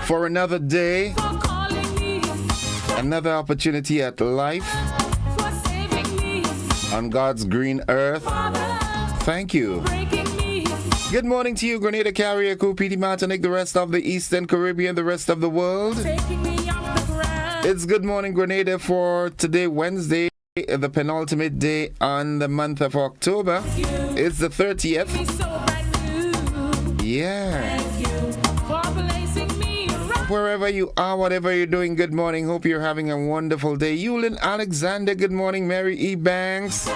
for another day, another opportunity at life on God's green earth. Thank you. Good morning to you, Grenada, Carriacou, Petite Martinique, the rest of the Eastern Caribbean, the rest of the world. It's Good Morning Grenada for today, Wednesday, the penultimate day on the month of October. It's the 30th. Yeah. Wherever you are, whatever you're doing, good morning. Hope you're having a wonderful day. Yulin Alexander, good morning. Mary E. Banks,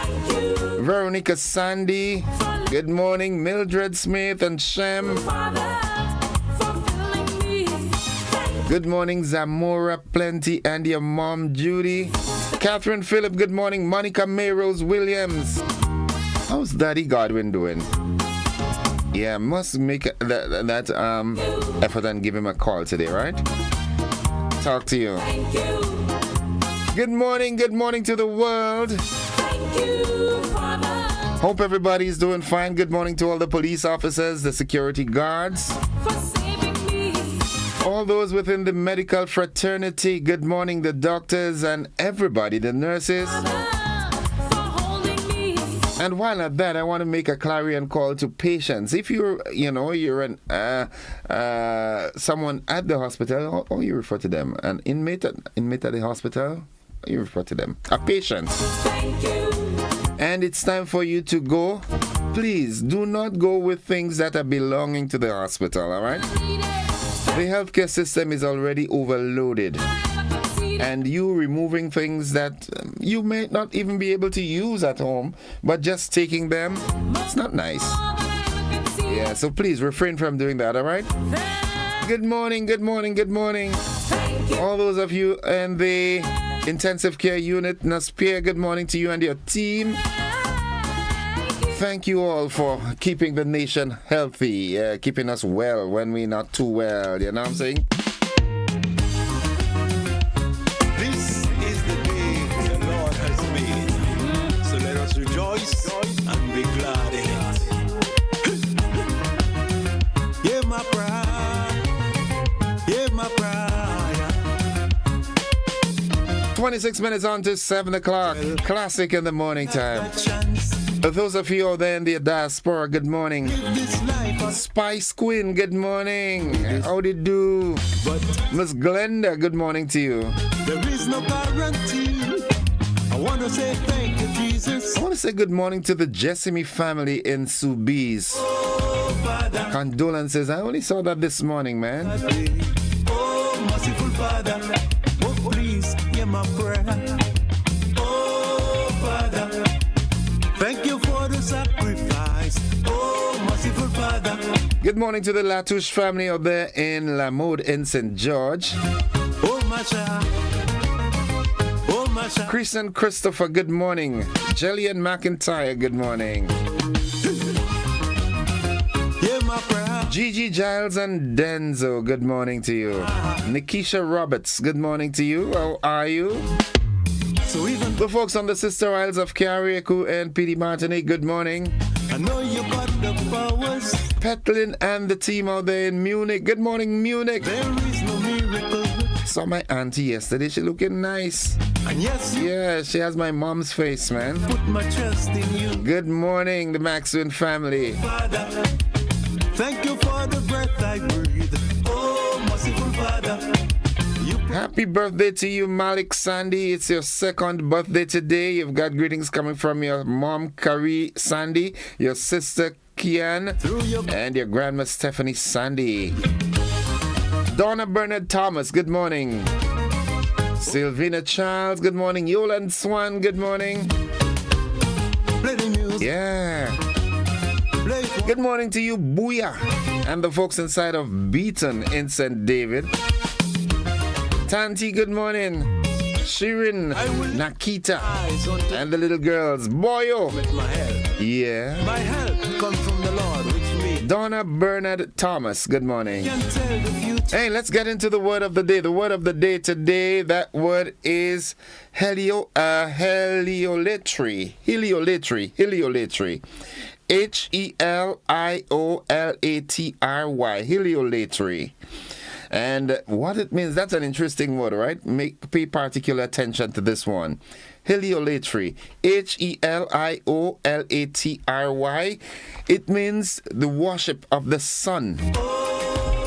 Veronica Sandy, good morning. Mildred Smith and Shem. Good morning, Zamora Plenty and your mom, Judy. Catherine Phillip, good morning. Monica Mayrose Williams. How's Daddy Godwin doing? Yeah, must make that effort and give him a call today, right? Talk to you. Good morning to the world. Hope everybody's doing fine. Good morning to all the police officers, the security guards, all those within the medical fraternity. Good morning, the doctors and everybody, the nurses. And while at that, I want to make a clarion call to patients. If you're an someone at the hospital, or you refer to them, an inmate at the hospital, you refer to them, a patient. Thank you. And it's time for you to go. Please do not go with things that are belonging to the hospital, all right? The healthcare system is already overloaded. And you removing things that you may not even be able to use at home, but just taking them, it's not nice. Yeah, so please refrain from doing that, all right? Good morning. All those of you in the intensive care unit, Naspia, good morning to you and your team. Thank you all for keeping the nation healthy, keeping us well when we're not too well, you know what I'm saying? Rejoice and be glad in it. Hear my prayer. Hear my prayer. 26 minutes on to 7 o'clock. Classic in the morning time. For those of you out there in the diaspora, good morning. Spice Queen, good morning. How do you do? Miss Glenda, good morning to you. There is no guarantee. I want to say thank you, Jesus. I want to say good morning to the Jessamy family in Soubise. Oh, Condolences. I only saw that this morning, man. Oh, merciful Father. Oh, please hear my prayer. Oh, Father. Thank you for the sacrifice. Oh, merciful Father. Good morning to the Latouche family out there in La Mode in St. George. Oh, my child. Chris and Christopher, good morning. Jillian McIntyre, good morning. Gigi Giles and Denzo, good morning to you. Nikisha Roberts, good morning to you. How are you? The folks on the Sister Isles of Carriacou and Petite Martinique, good morning. I know you got the powers. Petlin and the team out there in Munich, good morning, Munich. There is no miracle. Saw my auntie yesterday, she looking nice. And yes, yeah, she has my mom's face, man. Put my trust in you. Good morning, the Maxwin family. Father, thank you for the breath I breathe. Oh, merciful Father. Happy birthday to you, Malik Sandy. It's your second birthday today. You've got greetings coming from your mom, Carrie Sandy, your sister, Kian, and your grandma, Stephanie Sandy. Donna Bernard Thomas, good morning. Sylvina Charles, good morning. Yolan Swan, good morning. Yeah. Good morning to you, Booyah, and the folks inside of Beaton in St. David. Tanti, good morning. Shirin, Nakita, and the little girls. Boyo. Yeah. My help comes from the Lord, which means Donna Bernard Thomas, good morning. Hey, let's get into the word of the day. The word of the day today, that word is heliolatry. Heliolatry. Heliolatry. Heliolatry. Heliolatry. And what it means, that's an interesting word, right? Pay particular attention to this one. Heliolatry, Heliolatry. It means the worship of the sun.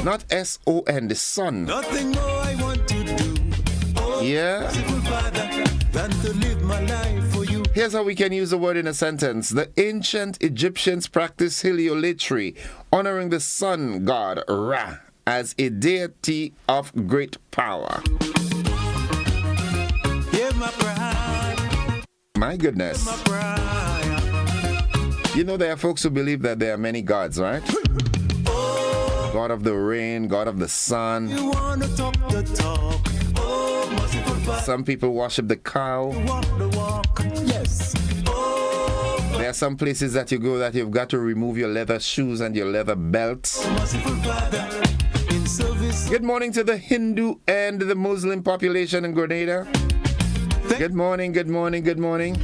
Not S-O-N, the sun. Nothing more I want to do. Yeah. Merciful Father, than to live my life for you. Here's how we can use a word in a sentence. The ancient Egyptians practiced heliolatry, honoring the sun god Ra as a deity of great power. Hear my cry. My goodness. My cry. You know, there are folks who believe that there are many gods, right? God of the rain, God of the sun. You wanna talk the talk. Oh, merciful Father, Some people worship the cow. walk the walk. Yes. There are some places that you go that you've got to remove your leather shoes and your leather belts. Merciful Father, in service. Good morning to the Hindu and the Muslim population in Grenada. Good morning, good morning, good morning.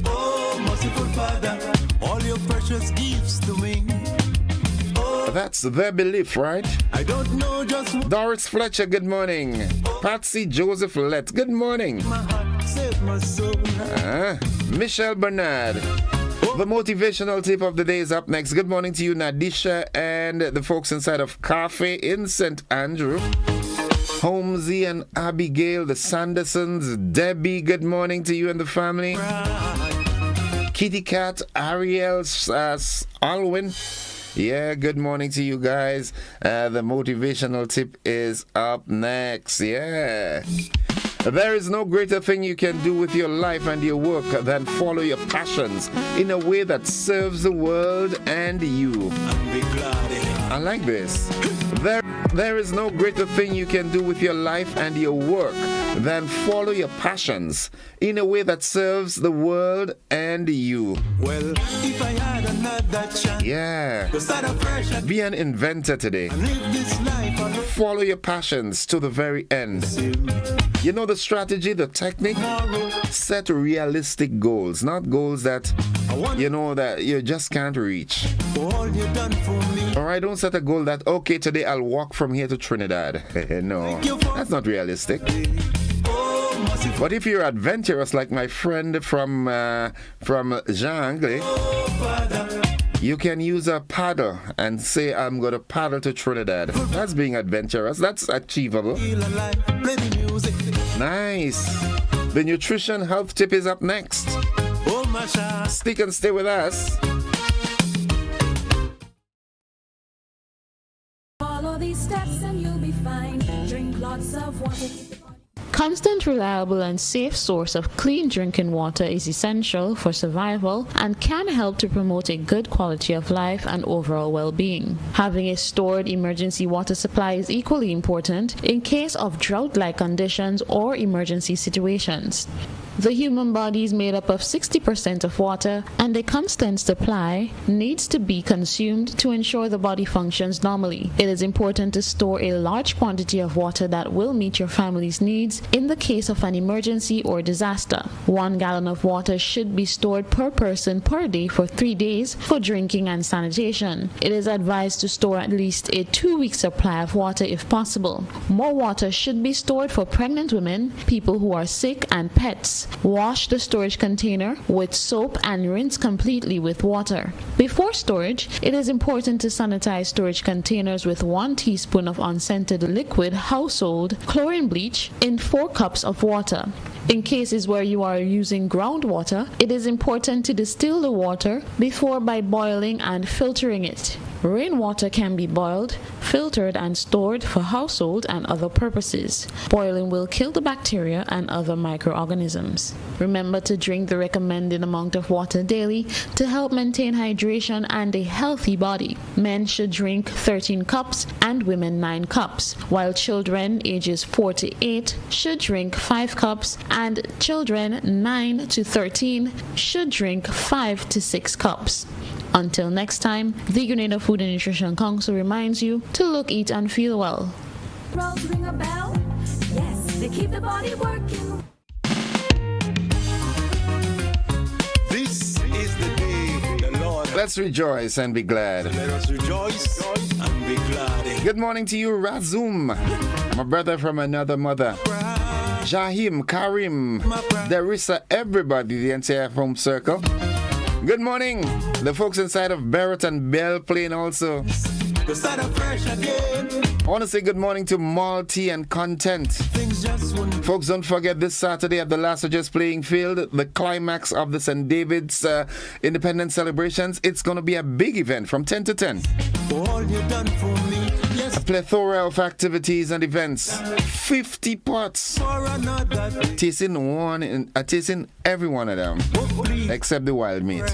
Oh, merciful Father, all your precious gifts to me. That's their belief, right? I don't know just what Doris Fletcher, good morning. Patsy Joseph Lett, good morning. my heart save my soul. Michelle Bernard. The motivational tip of the day is up next. Good morning to you, Nadisha, and the folks inside of Cafe in St. Andrew. Holmesy and Abigail, the Sandersons. Debbie, good morning to you and the family. Kitty Cat, Ariel, Alwyn. Yeah, good morning to you guys. The motivational tip is up next. Yeah. There is no greater thing you can do with your life and your work than follow your passions in a way that serves the world and you. Be glad in it. I like this. There is no greater thing you can do with your life and your work than follow your passions in a way that serves the world and you. Well, if I had another chance Yeah. to start afresh and Be an inventor today. live this life on Follow your passions to the very end. You know the strategy, the technique? Set realistic goals, not goals that that you just can't reach. for all you done for me. All right, don't set a goal that, okay, today I'll walk from here to Trinidad. No, that's not realistic. Oh, merciful But if you're adventurous like my friend from Jean Anglais, Father, you can use a paddle and say, I'm going to paddle to Trinidad. That's being adventurous. That's achievable. feel alive, play the music. Nice. The nutrition health tip is up next. Oh, my child. Stick and stay with us. Follow these steps and you'll be fine. Drink lots of water. Constant, reliable, and safe source of clean drinking water is essential for survival and can help to promote a good quality of life and overall well-being. Having a stored emergency water supply is equally important in case of drought-like conditions or emergency situations. The human body is made up of 60% of water, and a constant supply needs to be consumed to ensure the body functions normally. It is important to store a large quantity of water that will meet your family's needs in the case of an emergency or disaster. 1 gallon of water should be stored per person per day for 3 days for drinking and sanitation. It is advised to store at least a 2-week supply of water if possible. More water should be stored for pregnant women, people who are sick, and pets. Wash the storage container with soap and rinse completely with water. Before storage, it is important to sanitize storage containers with 1 teaspoon of unscented liquid household chlorine bleach in 4 cups of water. In cases where you are using groundwater, it is important to distill the water before by boiling and filtering it. Rainwater can be boiled, filtered, and stored for household and other purposes. Boiling will kill the bacteria and other microorganisms. Remember to drink the recommended amount of water daily to help maintain hydration and a healthy body. Men should drink 13 cups and women 9 cups, while children ages 4 to 8 should drink 5 cups and children 9 to 13 should drink 5 to 6 cups. Until next time, the Grenada Food and Nutrition Council reminds you to look, eat, and feel well. Rolls ring a bell? Yes, they keep the body working. This is the day the Lord has Let's rejoice and be glad. Let us rejoice and be glad. Good morning to you, Razum, my brother from another mother. Jahim, Karim, Derissa, everybody, the entire home circle. Good morning, the folks inside of Barrett and Bell Plain also. The start of fresh again. I want to say good morning to Malty and Content. Things just wouldn't. Folks, don't forget this Saturday at the Last Just Playing Field, the climax of the St. David's Independence celebrations. It's going to be a big event from 10 to 10. For all you done for me. Yes, A plethora of activities and events. 50 pots. for another day. Tasting every one of them, Oh, please. except the wild meat.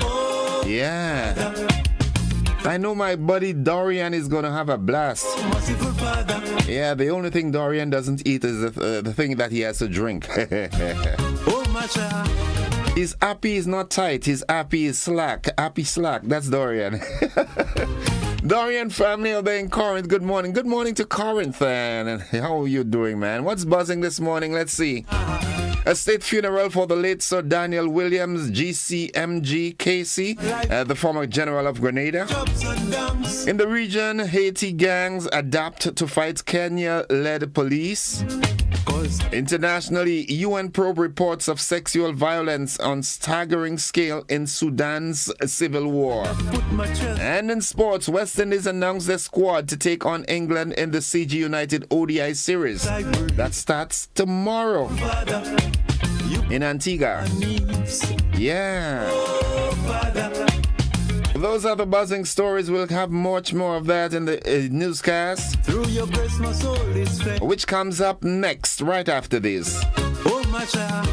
Oh, Yeah. I know my buddy Dorian is going to have a blast. merciful Father. Yeah, the only thing Dorian doesn't eat is the thing that he has to drink. Oh, my child. His happy is not tight. His happy is slack. Happy slack. That's Dorian. Dorian family out there in Corinth. Good morning. Good morning to Corinth. And how are you doing, man? What's buzzing this morning? Let's see. A state funeral for the late Sir Daniel Williams, GCMG KC, the former general of Grenada. Ups and downs. In the region, Haiti gangs adapt to fight Kenya-led police. Cause Internationally, UN probe reports of sexual violence on staggering scale in Sudan's civil war. put my trust. And in sports, West Indies announced their squad to take on England in the CG United ODI series. That starts tomorrow Father, you in Antigua. needs. Yeah. Oh, Father. Those are the buzzing stories. We'll have much more of that in the newscast, Through your grace, my soul is fed. which comes up next, right after this. Oh, my child.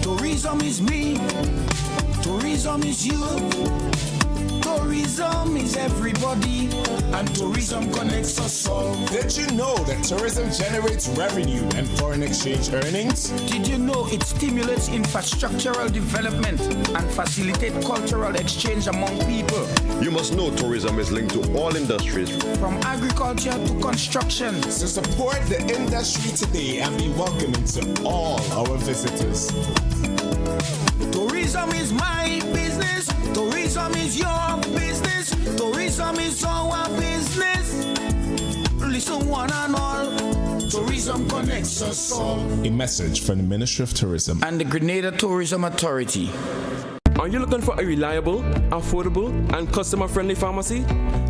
Tourism is me. Tourism is you. Tourism is everybody. And tourism connects us all. Did you know that tourism generates revenue and foreign exchange earnings? Did you know it stimulates infrastructural development and facilitate cultural exchange among people? You must know tourism is linked to all industries. From agriculture to construction. So support the industry today and be welcoming to all our visitors. Tourism is my business. Tourism is your business. Tourism is our business. Listen, one and all. Tourism connects us all. A message from the Ministry of Tourism. And the Grenada Tourism Authority. Are you looking for a reliable, affordable, and customer-friendly pharmacy?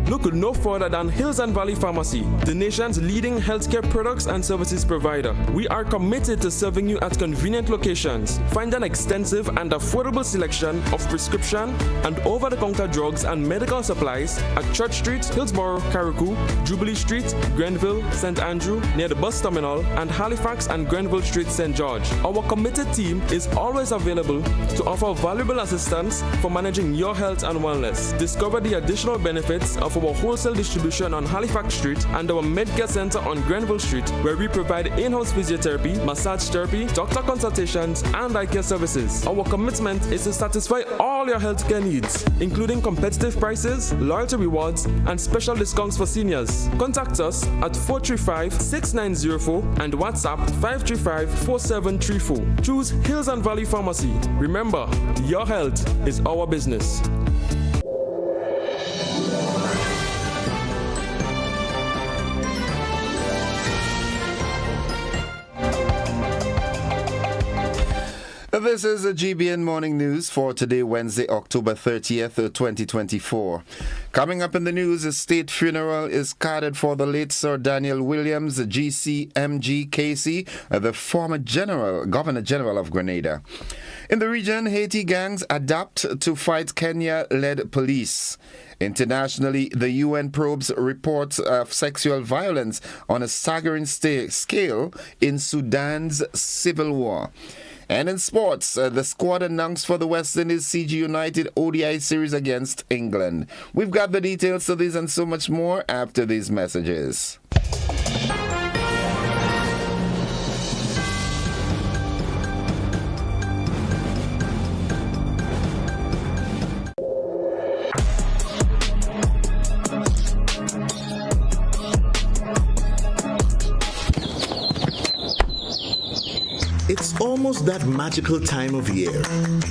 Look no further than Hills and Valley Pharmacy, the nation's leading healthcare products and services provider. We are committed to serving you at convenient locations. Find an extensive and affordable selection of prescription and over-the-counter drugs and medical supplies at Church Street, Hillsborough, Carriacou, Jubilee Street, Grenville, St. Andrew, near the bus terminal, and Halifax and Grenville Street, St. George. Our committed team is always available to offer valuable assistance for managing your health and wellness. Discover the additional benefits of our wholesale distribution on Halifax Street and our Medcare Center on Grenville Street, where we provide in-house physiotherapy, massage therapy, doctor consultations, and eye care services. Our commitment is to satisfy all your healthcare needs, including competitive prices, loyalty rewards, and special discounts for seniors. Contact us at 435-6904 and WhatsApp 535-4734. Choose Hills and Valley Pharmacy. Remember, your health is our business. This is the GBN Morning News for today, Wednesday, October 30th, 2024. Coming up in the news, a state funeral is carded for the late Sir Daniel Williams, GCMG KC, the former Governor General of Grenada. In the region, Haiti gangs adapt to fight Kenya-led police. Internationally, the UN probes reports of sexual violence on a staggering scale in Sudan's civil war. And in sports, the squad announced for the West Indies CG United ODI series against England. We've got the details to this and so much more after these messages. almost that magical time of year,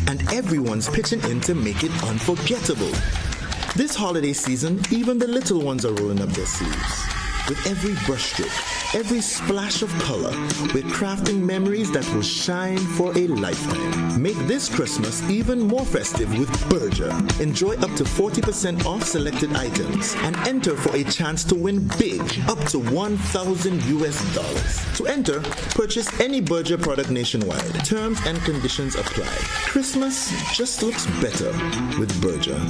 and everyone's pitching in to make it unforgettable. This holiday season, even the little ones are rolling up their sleeves. With every brushstroke, every splash of color, we're crafting memories that will shine for a lifetime. Make this Christmas even more festive with Berger. Enjoy up to 40% off selected items and enter for a chance to win big, up to $1,000. To enter, purchase any Berger product nationwide. Terms and conditions apply. Christmas just looks better with Berger.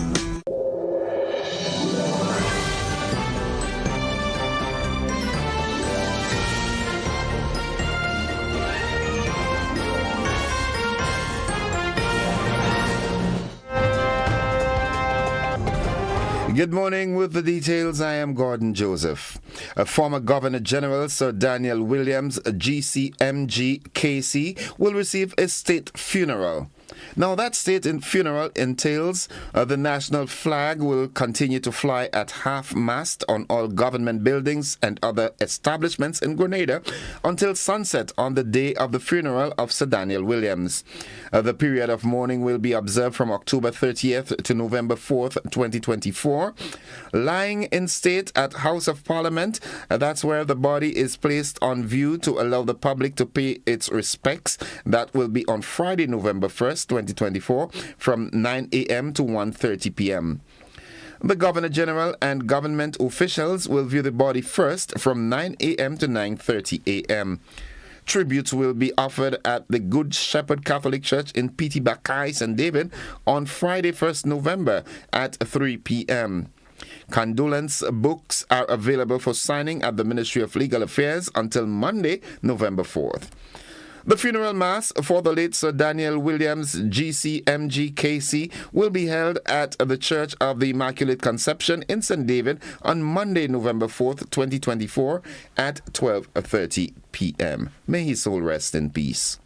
Good morning. With the details, I am Gordon Joseph. Former Governor General Sir Daniel Williams, GCMG KC, will receive a state funeral. Now, that state funeral entails the national flag will continue to fly at half-mast on all government buildings and other establishments in Grenada until sunset on the day of the funeral of Sir Daniel Williams. The period of mourning will be observed from October 30th to November 4th, 2024. Lying in state at House of Parliament, that's where the body is placed on view to allow the public to pay its respects. That will be on Friday, November 1st, 2024, from 9 a.m. to 1:30 p.m. The Governor General and government officials will view the body first from 9 a.m. to 9:30 a.m. Tributes will be offered at the Good Shepherd Catholic Church in P.T. Bakai, St. David on Friday, 1st November at 3 p.m. Condolence books are available for signing at the Ministry of Legal Affairs until Monday, November 4th. The funeral mass for the late Sir Daniel Williams, GCMG KC, will be held at the Church of the Immaculate Conception in St. David on Monday, November 4th, 2024 at 12:30 p.m. May his soul rest in peace.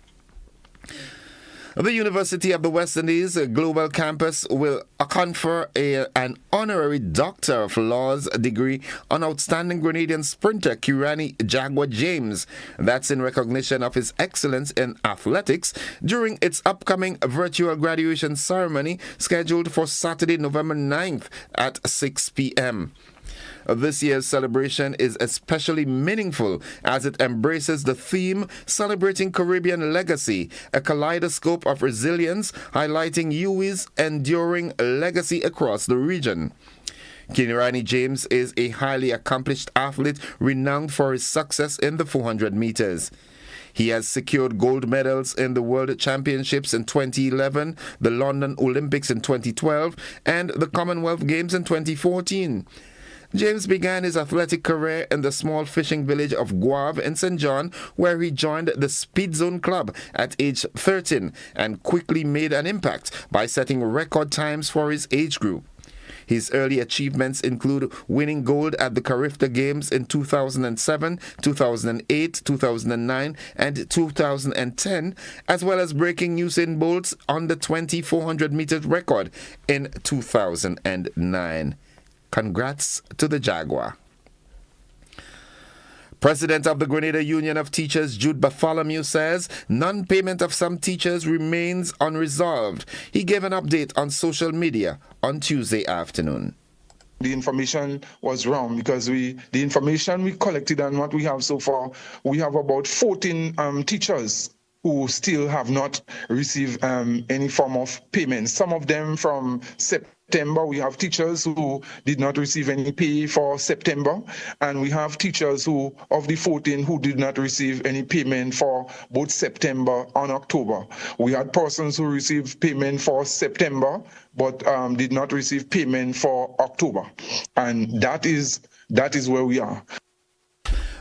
The University of the West Indies Global Campus will confer an honorary Doctor of Laws degree on outstanding Grenadian sprinter Kirani Jaguar James. That's in recognition of his excellence in athletics during its upcoming virtual graduation ceremony scheduled for Saturday, November 9th at 6 p.m. This year's celebration is especially meaningful as it embraces the theme Celebrating Caribbean Legacy, a kaleidoscope of resilience highlighting UWI's enduring legacy across the region. Kirani James is a highly accomplished athlete renowned for his success in the 400 meters. He has secured gold medals in the World Championships in 2011, the London Olympics in 2012, and the Commonwealth Games in 2014. James began his athletic career in the small fishing village of Guave in St. John, where he joined the Speed Zone Club at age 13 and quickly made an impact by setting record times for his age group. His early achievements include winning gold at the Carifta Games in 2007, 2008, 2009, and 2010, as well as breaking Usain Bolt's under 20 400 meters record in 2009. Congrats to the Jaguar. President of the Grenada Union of Teachers, Jude Bartholomew, says non-payment of some teachers remains unresolved. He gave an update on social media on Tuesday afternoon. The information was wrong because the information we collected and what we have so far, we have about 14 teachers who still have not received any form of payment. Some of them from September. We have teachers who did not receive any pay for September, and we have teachers who, of the 14, who did not receive any payment for both September and October. We had persons who received payment for September, but did not receive payment for October. And that is where we are.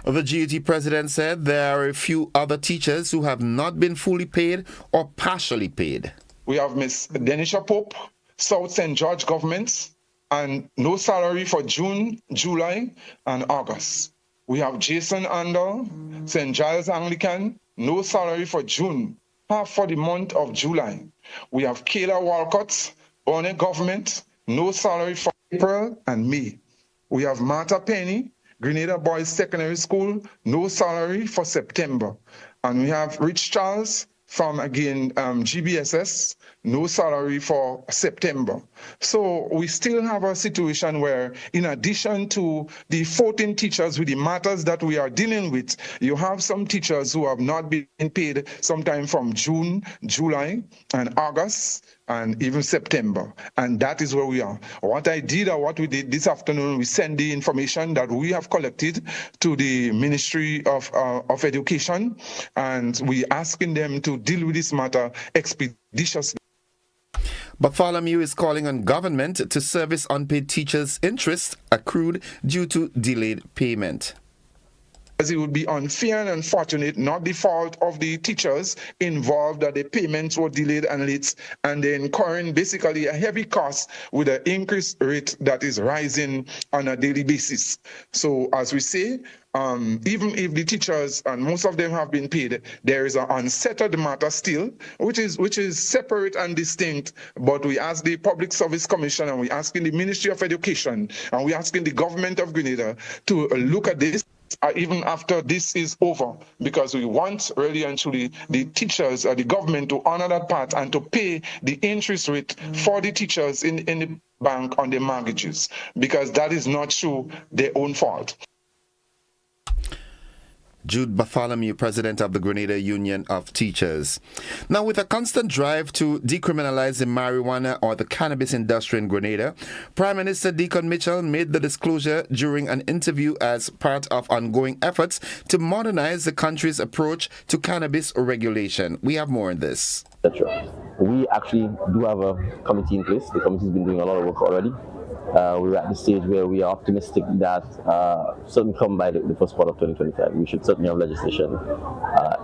The GUT president said there are a few other teachers who have not been fully paid or partially paid. We have Ms. Denisha Pope, South St. George governments, and no salary for June, July, and August. We have Jason Andal, St. Giles Anglican, no salary for June, half for the month of July. We have Kayla Walcott, Bonnet government, no salary for April and May. We have Martha Penny, Grenada Boys Secondary School, no salary for September. And we have Rich Charles, from again GBSS, no salary for September. So we still have a situation where, in addition to the 14 teachers with the matters that we are dealing with, you have some teachers who have not been paid sometime from June, July, and August, and even September. And that is where we are. What we did this afternoon, we sent the information that we have collected to the Ministry of Education, and we asking them to deal with this matter expeditiously. Bartholomew is calling on government to service unpaid teachers' interest accrued due to delayed payment. As it would be unfair and unfortunate, not the fault of the teachers involved, that the payments were delayed and late, and they're incurring basically a heavy cost with an increased rate that is rising on a daily basis. So as we say, even if the teachers, and most of them have been paid, there is an unsettled matter still, which is separate and distinct. But we ask the Public Service Commission, and we asking the Ministry of Education, and we asking the government of Grenada to look at this even after this is over, because we want really and truly the teachers or the government to honor that part and to pay the interest rate for the teachers in the bank on their mortgages, because that is not true their own fault. Jude Bartholomew, president of the Grenada Union of Teachers. Now, with a constant drive to decriminalize the marijuana or the cannabis industry in Grenada, Prime Minister Deacon Mitchell made the disclosure during an interview as part of ongoing efforts to modernize the country's approach to cannabis regulation. We have more on this. That's right. We actually do have a committee in place. The committee's been doing a lot of work already. We're at the stage where we are optimistic that certainly come by the first quarter of 2025, we should certainly have legislation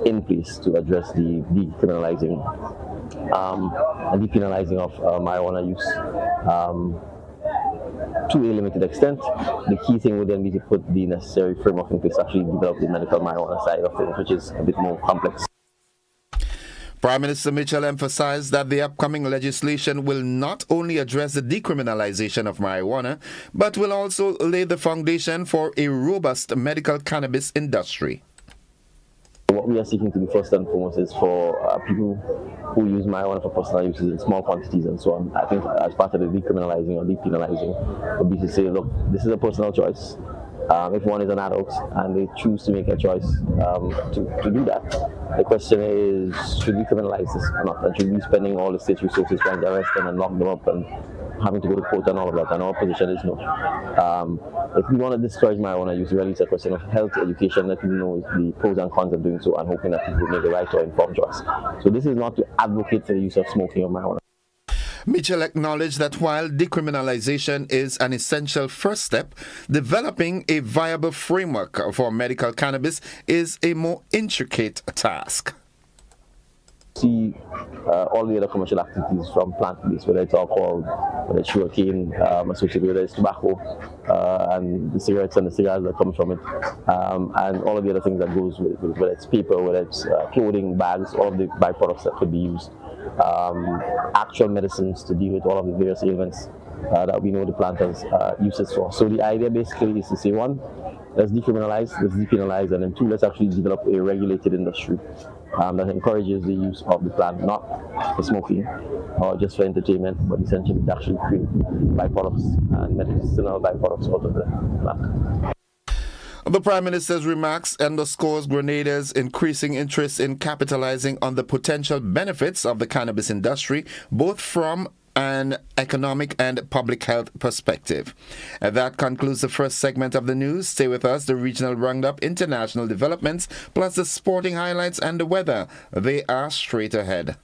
in place to address the decriminalizing and depenalizing of marijuana use to a limited extent. The key thing would then be to put the necessary framework in place to actually develop the medical marijuana side of things, which is a bit more complex. Prime Minister Mitchell emphasized that the upcoming legislation will not only address the decriminalization of marijuana, but will also lay the foundation for a robust medical cannabis industry. What we are seeking to do first and foremost is for people who use marijuana for personal uses in small quantities and so on. I think as part of the decriminalizing or depenalizing would be to say, look, this is a personal choice. If one is an adult and they choose to make a choice to do that, the question is, should we criminalize this or not? And should we be spending all the state's resources trying to arrest them and lock them up and having to go to court and all of that? And our position is no. If we want to discourage marijuana use, really it's a question of health education, letting people know the pros and cons of doing so, and hoping that people make the right or informed choice. So this is not to advocate for the use of smoking or marijuana. Mitchell acknowledged that while decriminalization is an essential first step, developing a viable framework for medical cannabis is a more intricate task. See all the other commercial activities from plant-based, whether it's alcohol, whether it's sugarcane, associated, whether it's tobacco, and the cigarettes and the cigars that come from it, and all of the other things that goes with it, whether it's paper, whether it's clothing, bags, all of the byproducts that could be used. Actual medicines to deal with all of the various ailments that we know the plant has uses for. So the idea basically is to say, one, let's decriminalize, let's depenalize, and then two, let's actually develop a regulated industry that encourages the use of the plant, not for smoking or just for entertainment, but essentially to actually create byproducts and medicinal byproducts out of the plant. The Prime Minister's remarks underscores Grenada's increasing interest in capitalizing on the potential benefits of the cannabis industry, both from an economic and public health perspective. And that concludes the first segment of the news. Stay with us. The regional roundup, international developments, plus the sporting highlights and the weather. They are straight ahead.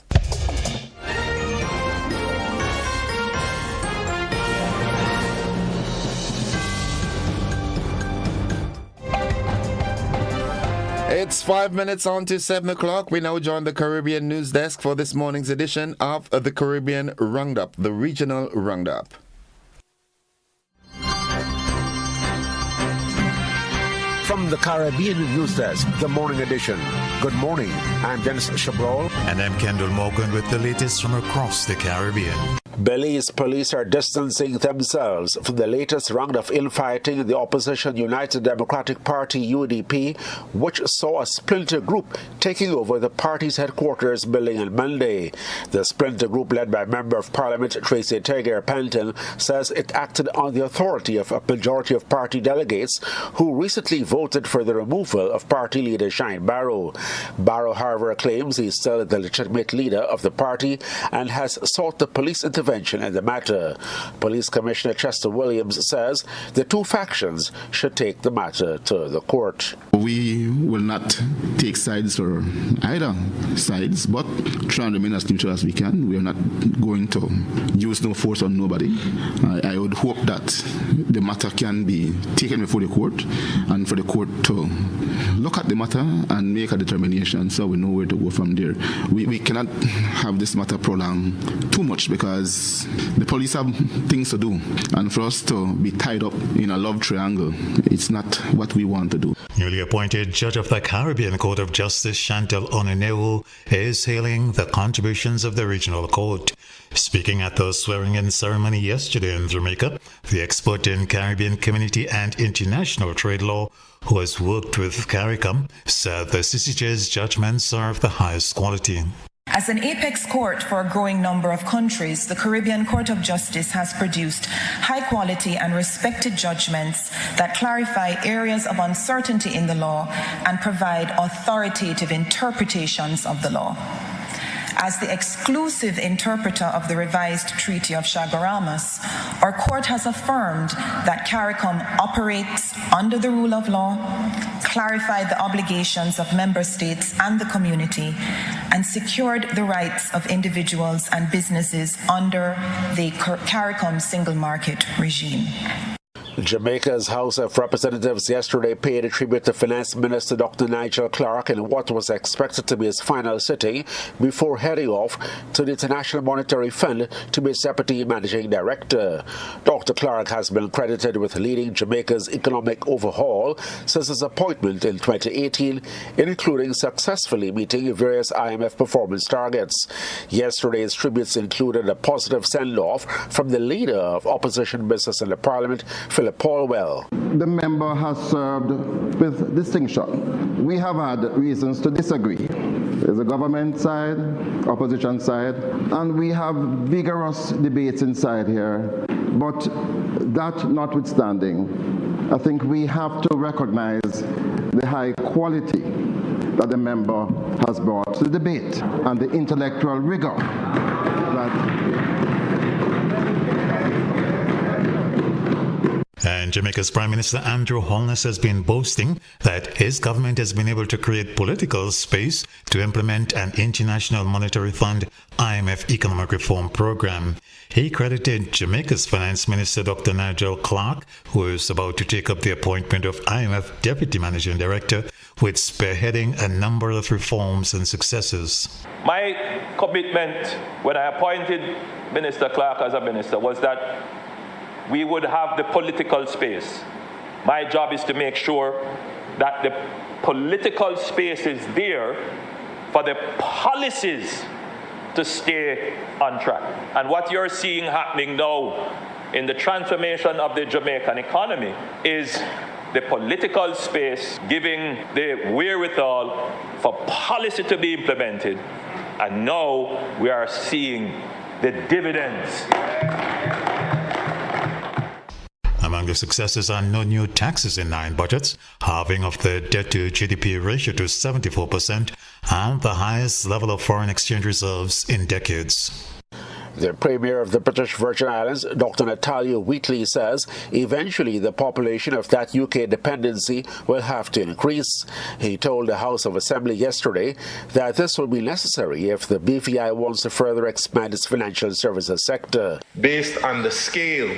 It's 5 minutes on to 7 o'clock. We now join the Caribbean News Desk for this morning's edition of the Caribbean Roundup, the regional roundup. From the Caribbean News Desk, the morning edition. Good morning. I'm Dennis Chabrol. And I'm Kendall Morgan with the latest from across the Caribbean. Belize police are distancing themselves from the latest round of infighting in the opposition United Democratic Party UDP, which saw a splinter group taking over the party's headquarters building on Monday. The splinter group, led by Member of Parliament Tracy Teger-Penton, says it acted on the authority of a majority of party delegates who recently voted for the removal of party leader Shine Barrow. Barrow, however, claims he's still the legitimate leader of the party and has sought the police intervention in the matter. Police Commissioner Chester Williams says the two factions should take the matter to the court. We will not take sides for either sides, but try and remain as neutral as we can. We are not going to use no force on nobody. I would hope that the matter can be taken before the court and for the court to look at the matter and make a determination so we know where to go from there. We cannot have this matter prolonged too much because the police have things to do, and for us to be tied up in a love triangle, it's not what we want to do. Newly appointed judge of the Caribbean Court of Justice Chantal Onunewu is hailing the contributions of the regional court. Speaking at the swearing-in ceremony yesterday in Jamaica, the expert in Caribbean community and international trade law, who has worked with CARICOM, said the CCJ's judgments are of the highest quality. As an apex court for a growing number of countries, the Caribbean Court of Justice has produced high-quality and respected judgments that clarify areas of uncertainty in the law and provide authoritative interpretations of the law. As the exclusive interpreter of the revised Treaty of Chaguaramas, our court has affirmed that CARICOM operates under the rule of law, clarified the obligations of member states and the community, and secured the rights of individuals and businesses under the CARICOM single market regime. Jamaica's House of Representatives yesterday paid a tribute to Finance Minister Dr. Nigel Clark in what was expected to be his final sitting before heading off to the International Monetary Fund to be its Deputy Managing Director. Dr. Clark has been credited with leading Jamaica's economic overhaul since his appointment in 2018, including successfully meeting various IMF performance targets. Yesterday's tributes included a positive send-off from the leader of opposition business in the Parliament, Philip Paulwell. The member has served with distinction. We have had reasons to disagree. There's a government side, opposition side, and we have vigorous debates inside here. But that notwithstanding, I think we have to recognize the high quality that the member has brought to the debate and the intellectual rigor that And Jamaica's Prime Minister Andrew Holness has been boasting that his government has been able to create political space to implement an International Monetary Fund IMF economic reform program. He credited Jamaica's Finance Minister Dr. Nigel Clark, who is about to take up the appointment of IMF Deputy Managing Director, with spearheading a number of reforms and successes. My commitment when I appointed Minister Clark as a minister was that we would have the political space. My job is to make sure that the political space is there for the policies to stay on track. And what you're seeing happening now in the transformation of the Jamaican economy is the political space giving the wherewithal for policy to be implemented. And now we are seeing the dividends. Among the successes are no new taxes in 9 budgets, halving of the debt-to-GDP ratio to 74%, and the highest level of foreign exchange reserves in decades. The Premier of the British Virgin Islands, Dr. Natalia Wheatley, says eventually the population of that UK dependency will have to increase. He told the House of Assembly yesterday that this will be necessary if the BVI wants to further expand its financial services sector. Based on the scale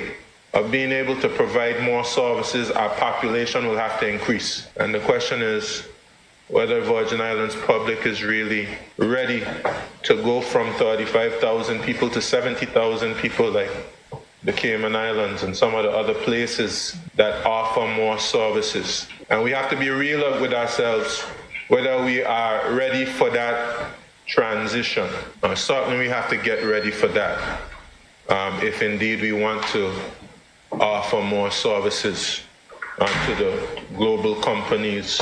of being able to provide more services, our population will have to increase. And the question is whether Virgin Islands public is really ready to go from 35,000 people to 70,000 people like the Cayman Islands and some of the other places that offer more services. And we have to be real with ourselves whether we are ready for that transition. Certainly we have to get ready for that. if indeed we want to offer more services to the global companies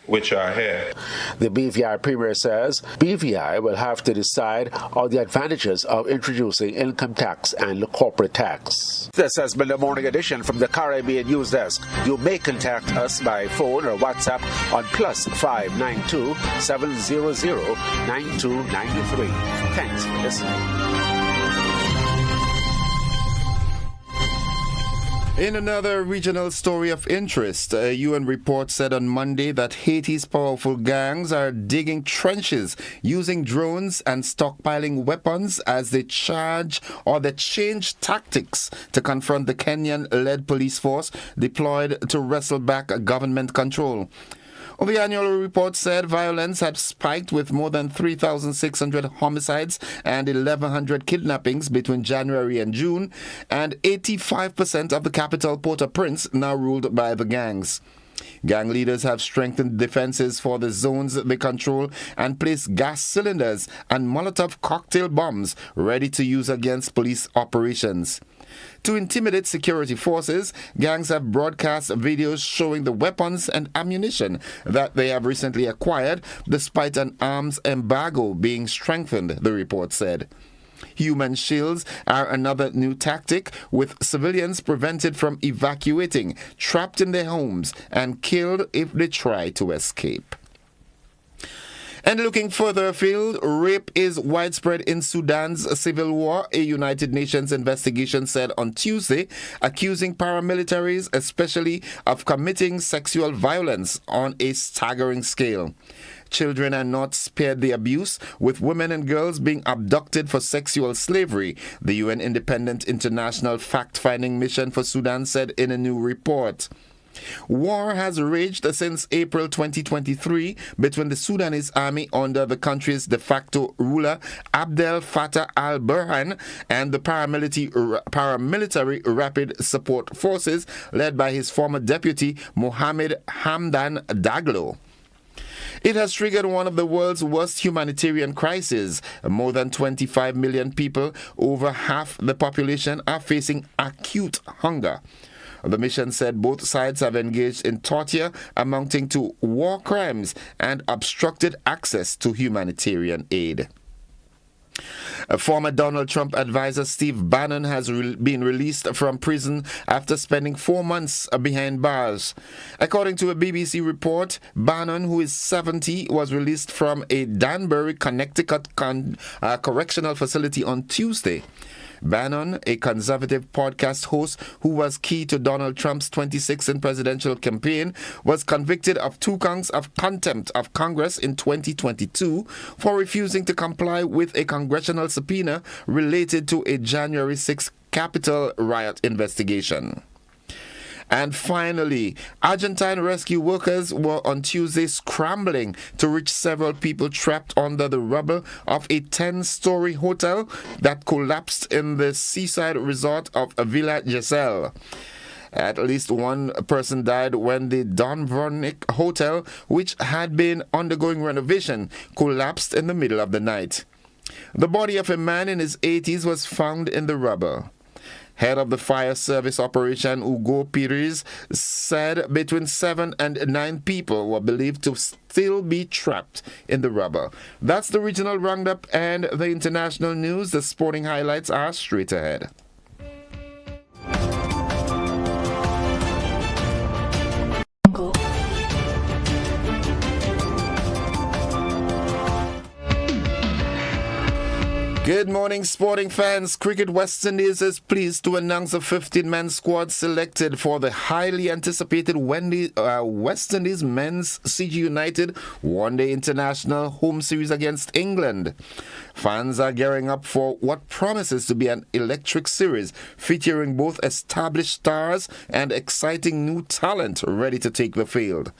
which are here. The BVI Premier says BVI will have to decide on the advantages of introducing income tax and the corporate tax. This has been the Morning Edition from the Caribbean News Desk. You may contact us by phone or WhatsApp on +592 700 9293. Thanks for listening. In another regional story of interest, a UN report said on Monday that Haiti's powerful gangs are digging trenches using drones and stockpiling weapons as they change tactics to confront the Kenyan-led police force deployed to wrestle back government control. The annual report said violence had spiked with more than 3,600 homicides and 1,100 kidnappings between January and June, and 85% of the capital Port-au-Prince now ruled by the gangs. Gang leaders have strengthened defenses for the zones they control and placed gas cylinders and Molotov cocktail bombs ready to use against police operations. To intimidate security forces, gangs have broadcast videos showing the weapons and ammunition that they have recently acquired, despite an arms embargo being strengthened, the report said. Human shields are another new tactic, with civilians prevented from evacuating, trapped in their homes, and killed if they try to escape. And looking further afield, rape is widespread in Sudan's civil war, a United Nations investigation said on Tuesday, accusing paramilitaries especially of committing sexual violence on a staggering scale. Children are not spared the abuse, with women and girls being abducted for sexual slavery, the UN Independent International Fact-Finding Mission for Sudan said in a new report. War has raged since April 2023 between the Sudanese army under the country's de facto ruler Abdel Fattah al-Burhan and the paramilitary rapid support forces led by his former deputy Mohamed Hamdan Daglo. It has triggered one of the world's worst humanitarian crises. More than 25 million people, over half the population, are facing acute hunger. The mission said both sides have engaged in torture amounting to war crimes and obstructed access to humanitarian aid. Former Donald Trump advisor Steve Bannon has been released from prison after spending 4 months behind bars. According to a BBC report, Bannon, who is 70, was released from a Danbury, Connecticut correctional facility on Tuesday. Bannon, a conservative podcast host who was key to Donald Trump's 2016 presidential campaign, was convicted of 2 counts of contempt of Congress in 2022 for refusing to comply with a congressional subpoena related to a January 6th Capitol riot investigation. And finally, Argentine rescue workers were on Tuesday scrambling to reach several people trapped under the rubble of a 10-story hotel that collapsed in the seaside resort of Villa Gesell. At least one person died when the Don Veronique Hotel, which had been undergoing renovation, collapsed in the middle of the night. The body of a man in his 80s was found in the rubble. Head of the fire service operation, Hugo Pires, said between 7 and 9 people were believed to still be trapped in the rubble. That's the regional roundup and the international news. The sporting highlights are straight ahead. Good morning, sporting fans. Cricket West Indies is pleased to announce a 15-man squad selected for the highly anticipated West Indies men's CG United one-day international home series against England. Fans are gearing up for what promises to be an electric series featuring both established stars and exciting new talent ready to take the field.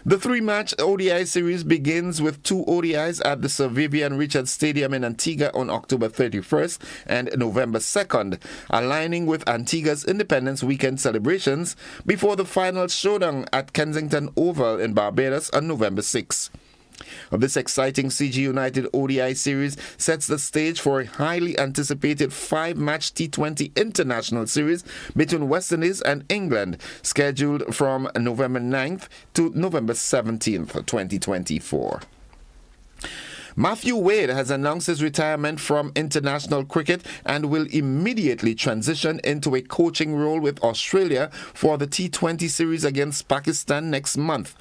The 3-match ODI series begins with 2 ODIs at the Sir Vivian Richards Stadium in Antigua on October 31st and November 2nd, aligning with Antigua's Independence Weekend celebrations before the final showdown at Kensington Oval in Barbados on November 6th. This exciting CG United ODI series sets the stage for a highly anticipated 5-match T20 international series between West Indies and England, scheduled from November 9th to November 17th, 2024. Matthew Wade has announced his retirement from international cricket and will immediately transition into a coaching role with Australia for the T20 series against Pakistan next month.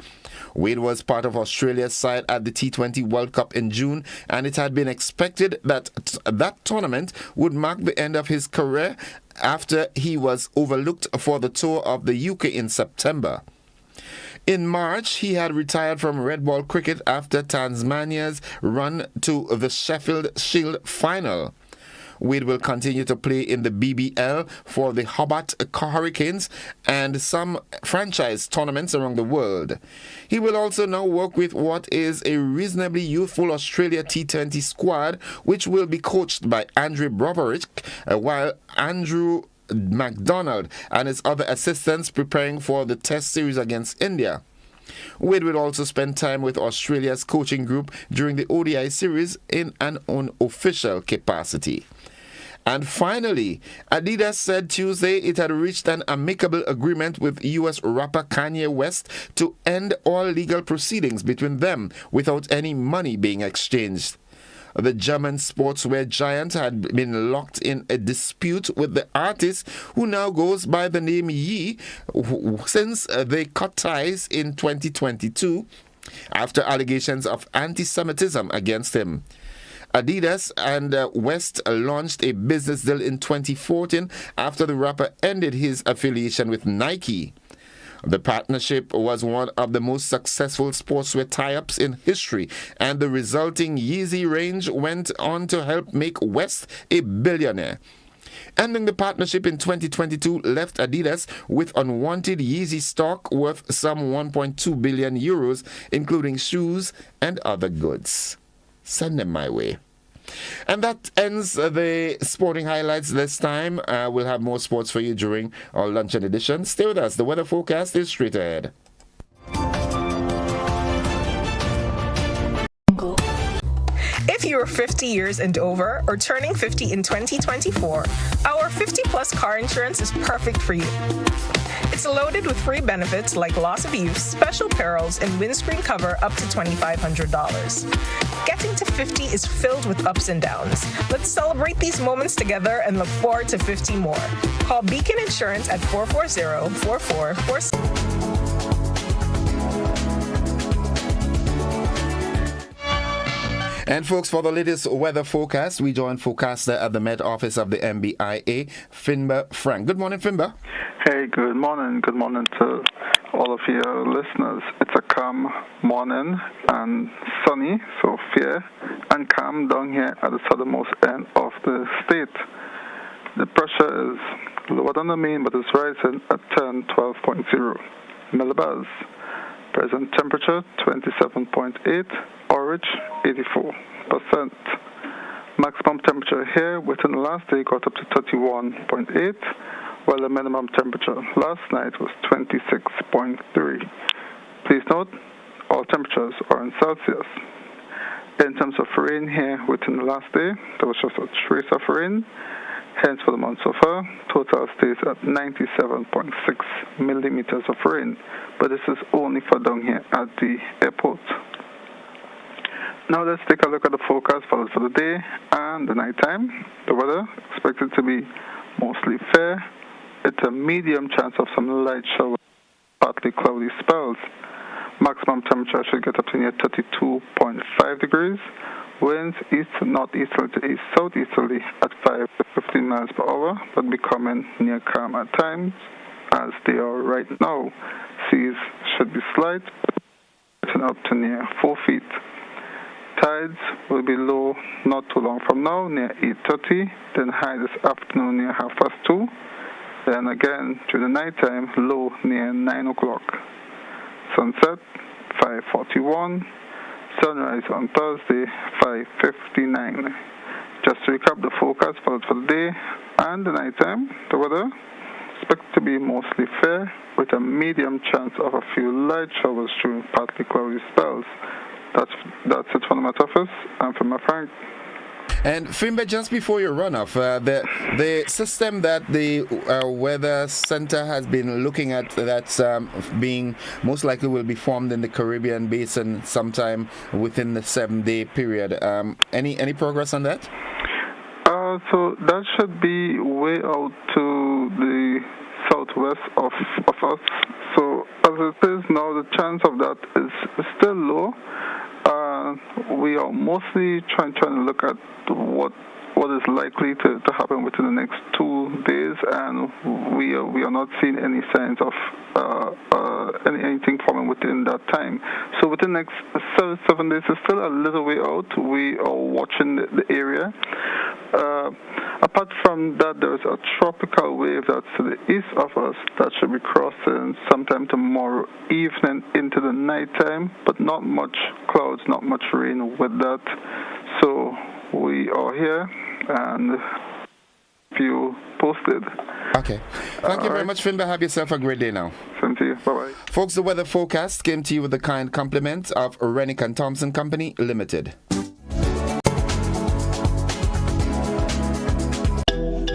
Wade was part of Australia's side at the T20 World Cup in June, and it had been expected that that tournament would mark the end of his career after he was overlooked for the tour of the UK in September. In March, he had retired from red ball cricket after Tasmania's run to the Sheffield Shield final. Wade will continue to play in the BBL for the Hobart Hurricanes and some franchise tournaments around the world. He will also now work with what is a reasonably youthful Australia T20 squad, which will be coached by Andrew Broverick, while Andrew MacDonald and his other assistants preparing for the Test series against India. Wade will also spend time with Australia's coaching group during the ODI series in an unofficial capacity. And finally, Adidas said Tuesday it had reached an amicable agreement with US rapper Kanye West to end all legal proceedings between them without any money being exchanged. The German sportswear giant had been locked in a dispute with the artist, who now goes by the name Ye, since they cut ties in 2022 after allegations of anti-Semitism against him. Adidas and West launched a business deal in 2014 after the rapper ended his affiliation with Nike. The partnership was one of the most successful sportswear tie-ups in history, and the resulting Yeezy range went on to help make West a billionaire. Ending the partnership in 2022 left Adidas with unwanted Yeezy stock worth some 1.2 billion euros, including shoes and other goods. Send them my way. And that ends the sporting highlights this time. We'll have more sports for you during our luncheon edition. Stay with us. The weather forecast is straight ahead. If you are 50 years and over or turning 50 in 2024, our 50-plus car insurance is perfect for you. It's loaded with free benefits like loss of use, special perils, and windscreen cover up to $2,500. Getting to 50 is filled with ups and downs. Let's celebrate these moments together and look forward to 50 more. Call Beacon Insurance at 440-4446. And folks, for the latest weather forecast, we join forecaster at the Met Office of the MBIA, Finbar Frank. Good morning, Finbar. Hey, good morning. Good morning to all of your listeners. It's a calm morning and sunny, so fair and calm down here at the southernmost end of the state. The pressure is lower than the mean, but it's rising at 1012.0 millibars. Present temperature 27.8, Orange 84%. Maximum temperature here within the last day got up to 31.8, while the minimum temperature last night was 26.3. Please note, all temperatures are in Celsius. In terms of rain here within the last day, there was just a trace of rain. Hence, for the month so far, total stays at 97.6 millimeters of rain. But this is only for down here at the airport. Now let's take a look at the forecast for the day and the nighttime. The weather expected to be mostly fair. It's a medium chance of some light showers, partly cloudy spells. Maximum temperature should get up to near 32.5 degrees. Winds east northeasterly to east southeasterly at 5 to 15 miles per hour, but becoming near calm at times, as they are right now. Seas should be slight, getting up to near 4 feet. Tides will be low not too long from now, near 8:30, then high this afternoon near 2:30. Then again, during the nighttime, low near 9 o'clock. Sunset, 5:41. Sunrise on Thursday, 5:59. Just to recap the forecast for the day and the nighttime, the weather expected to be mostly fair with a medium chance of a few light showers during partly cloudy spells. That's it from the Met Office and from my Frank. And Fimbe, just before you run off, the system that the Weather Center has been looking at, that's being most likely will be formed in the Caribbean Basin sometime within the 7-day period. Any progress on that? So that should be way out to the southwest of us. So as it is now, the chance of that is still low. We are mostly trying to look at what is likely to happen within the next 2 days, and we are not seeing any signs of anything forming within that time. So within the next 7 days, it's still a little way out. We are watching the area. Apart from that, there's a tropical wave that's to the east of us that should be crossing sometime tomorrow evening into the nighttime, but not much clouds, not much rain with that. So we are here and if you posted. Okay. Thank you very much, Finba. Have yourself a great day now. Same to you. Bye-bye. Folks, the weather forecast came to you with the kind compliment of Rennick and Thompson Company Limited.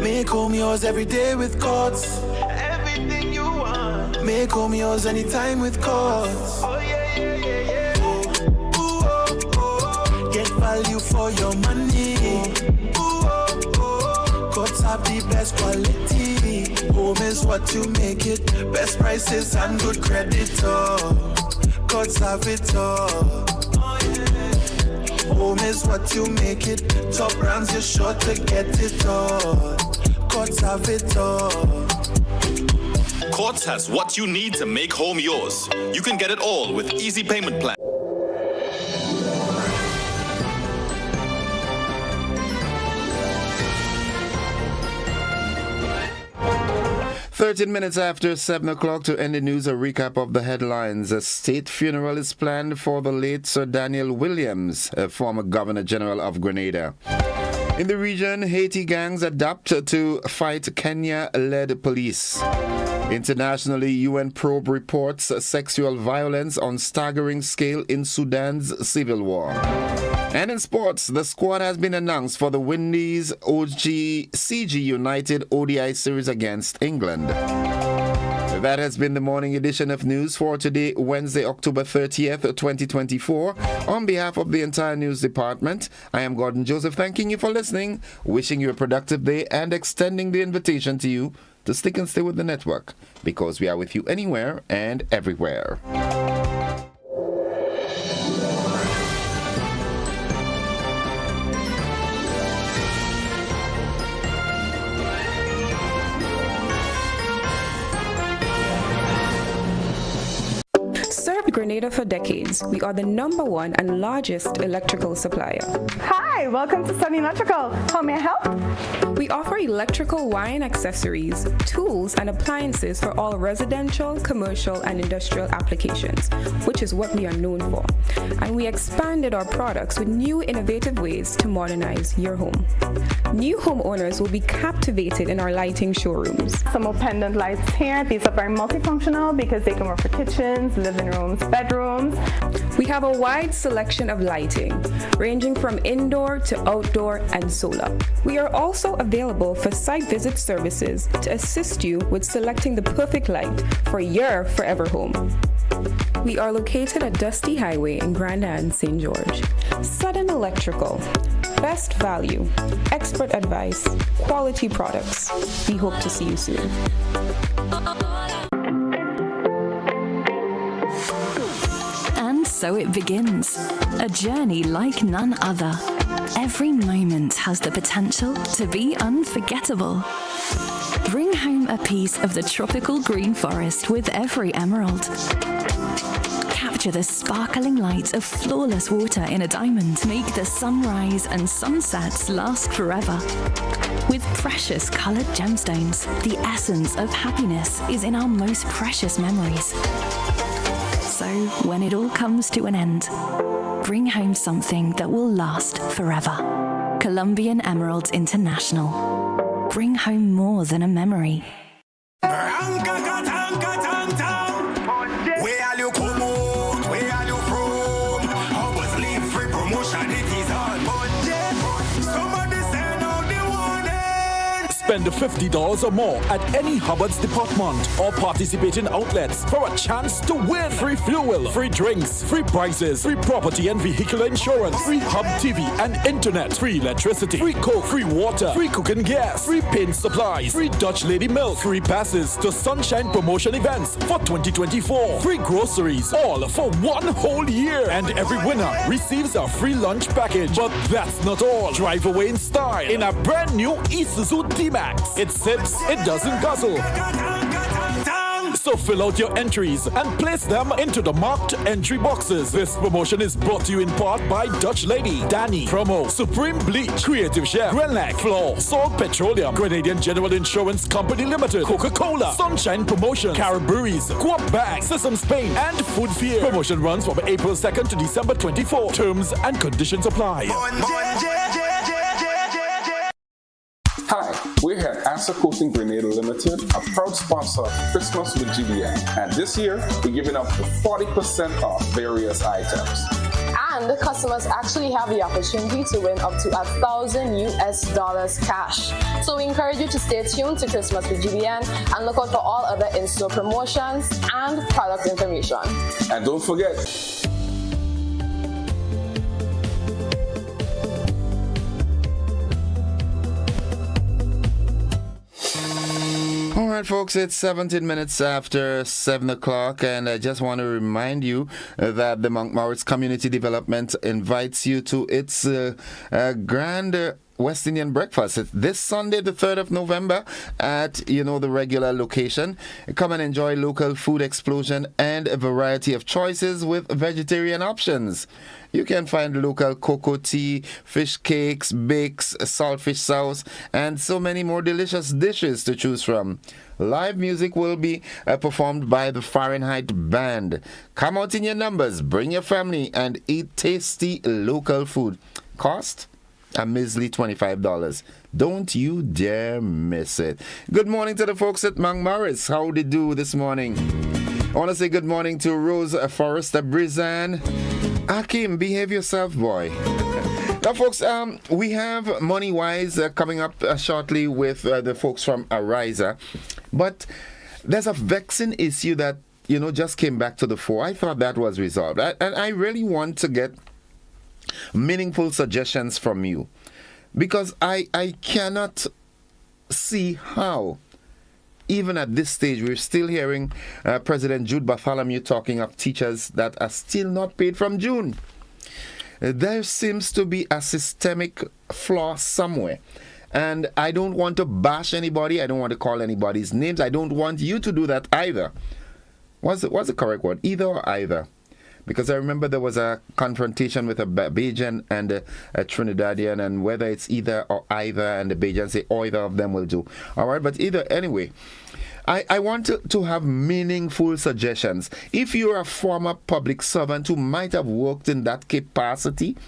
Make home yours every day with Courts. Everything you want. Make home yours anytime with Courts. Oh yeah, yeah, yeah, yeah. Ooh, oh, oh. Get value for your money. Ooh, oh, oh. Courts have the best quality. Home is what you make it. Best prices and good credit. Oh. Courts have it all. Home is what you make it. Top brands, you're sure to get it all. Courts have it all. Courts has what you need to make home yours. You can get it all with easy payment plan. 13 minutes after 7 o'clock to end the news, a recap of the headlines. A state funeral is planned for the late Sir Daniel Williams, a former Governor General of Grenada. In the region, Haiti gangs adapt to fight Kenya-led police. Internationally, UN probe reports sexual violence on staggering scale in Sudan's civil war. And in sports, the squad has been announced for the Windies CG United ODI series against England. That has been the morning edition of news for today, Wednesday, October 30th, 2024. On behalf of the entire news department, I am Gordon Joseph, thanking you for listening, wishing you a productive day, and extending the invitation to you to stick and stay with the network, because we are with you anywhere and everywhere. Served Grenada for decades, we are the #1 and largest electrical supplier. Hi, welcome to Sunny Electrical. How may I help? We offer electrical wire and accessories, tools, and appliances for all residential, commercial, and industrial applications, which is what we are known for. And we expanded our products with new innovative ways to modernize your home. New homeowners will be captivated in our lighting showrooms. Some more pendant lights here. These are very multifunctional because they can work for kitchens, living rooms, bedrooms. We have a wide selection of lighting, ranging from indoor to outdoor and solar. We are also available for site visit services to assist you with selecting the perfect light for your forever home. We are located at Dusty Highway in Grenada and St. George. Sudden Electrical. Best value, expert advice, quality products. We hope to see you soon. And so it begins. A journey like none other. Every moment has the potential to be unforgettable. Bring home a piece of the tropical green forest with every emerald. Capture the sparkling light of flawless water in a diamond. Make the sunrise and sunsets last forever. With precious colored gemstones, the essence of happiness is in our most precious memories. So, when it all comes to an end, bring home something that will last forever. Colombian Emeralds International. Bring home more than a memory. Spend $50 or more at any Hubbard's department or participating outlets for a chance to win free fuel, free drinks, free prizes, free property and vehicular insurance, free Hub TV and internet, free electricity, free coke, free water, free cooking gas, free paint supplies, free Dutch Lady milk, free passes to Sunshine promotion events for 2024, free groceries, all for 1 whole year. And every winner receives a free lunch package. But that's not all. Drive away in style in a brand new Isuzu D-Max. It sips, it doesn't guzzle. So fill out your entries and place them into the marked entry boxes. This promotion is brought to you in part by Dutch Lady, Danny, Promo, Supreme Bleach, Creative Chef, Grenlag, Floor, Salt Petroleum, Grenadian General Insurance Company Limited, Coca-Cola, Sunshine Promotion, Caribouries, Coop Bag, Sesame Spain, and Food Fear. Promotion runs from April 2nd to December 24. Terms and conditions apply. Hi, we're here at Answer Coating Grenada Limited, a proud sponsor of Christmas with GBN. And this year, we're giving up to 40% off various items. And the customers actually have the opportunity to win up to $1,000 cash. So we encourage you to stay tuned to Christmas with GBN and look out for all other in-store promotions and product information. And don't forget, All right, folks, it's 17 minutes after 7 o'clock, and I just want to remind you that the Mount Maurits Community Development invites you to its grand West Indian breakfast. It's this Sunday, the 3rd of November, at, the regular location. Come and enjoy local food explosion and a variety of choices with vegetarian options. You can find local cocoa tea, fish cakes, bakes, saltfish sauce, and so many more delicious dishes to choose from. Live music will be performed by the Fahrenheit Band. Come out in your numbers, bring your family, and eat tasty local food. Cost? A measly $25. Don't you dare miss it. Good morning to the folks at Mount Maurits. How they do this morning? I want to say good morning to Rose Forrester Brizan. Akim, behave yourself, boy. Now, folks, we have Money Wise coming up shortly with the folks from Ariza. But there's a vexing issue that, just came back to the fore. I thought that was resolved. And I really want to get meaningful suggestions from you, because I cannot see how, even at this stage, we're still hearing President Jude Bartholomew talking of teachers that are still not paid from June. There seems to be a systemic flaw somewhere. And I don't want to bash anybody. I don't want to call anybody's names. I don't want you to do that either. What's the correct word? Either or either. Because I remember there was a confrontation with a Bajan and a Trinidadian, and whether it's either or either, and the Bajan say either of them will do. All right, but either, anyway, I want to have meaningful suggestions. If you're a former public servant who might have worked in that capacity,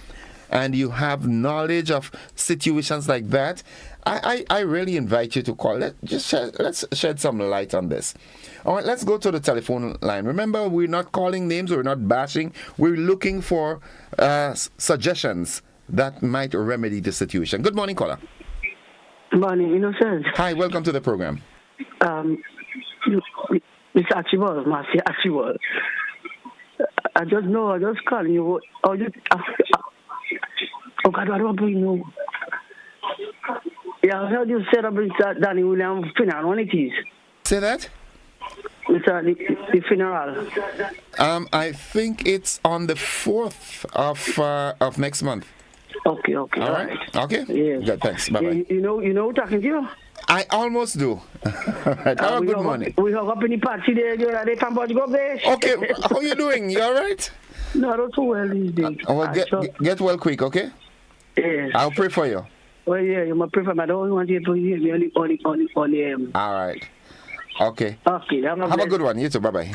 and you have knowledge of situations like that, I really invite you to call. Let's shed some light on this. All right, let's go to the telephone line. Remember, we're not calling names, we're not bashing. We're looking for suggestions that might remedy the situation. Good morning, caller. Good morning, Innocent. Hi, welcome to the program. Mr. Archibald, Master Archibald. I just calling you. Oh God, what do you know? Yeah, I heard you said about Danny Williams' funeral. When it is? Say that? The funeral. I think it's on the 4th of next month. Okay. All right. Okay. Yes. Good. Thanks. Bye bye. You know, talking to you. I almost do. All right. Have a good morning. We hung up in the party there. Okay. How you doing? You all right? No, not so well these days. Get well quick, okay? Yes. I'll pray for you. Well, yeah, you must pray for me. I don't want you to hear me on All right. Okay. Okay. Have a good one. You too. Bye-bye.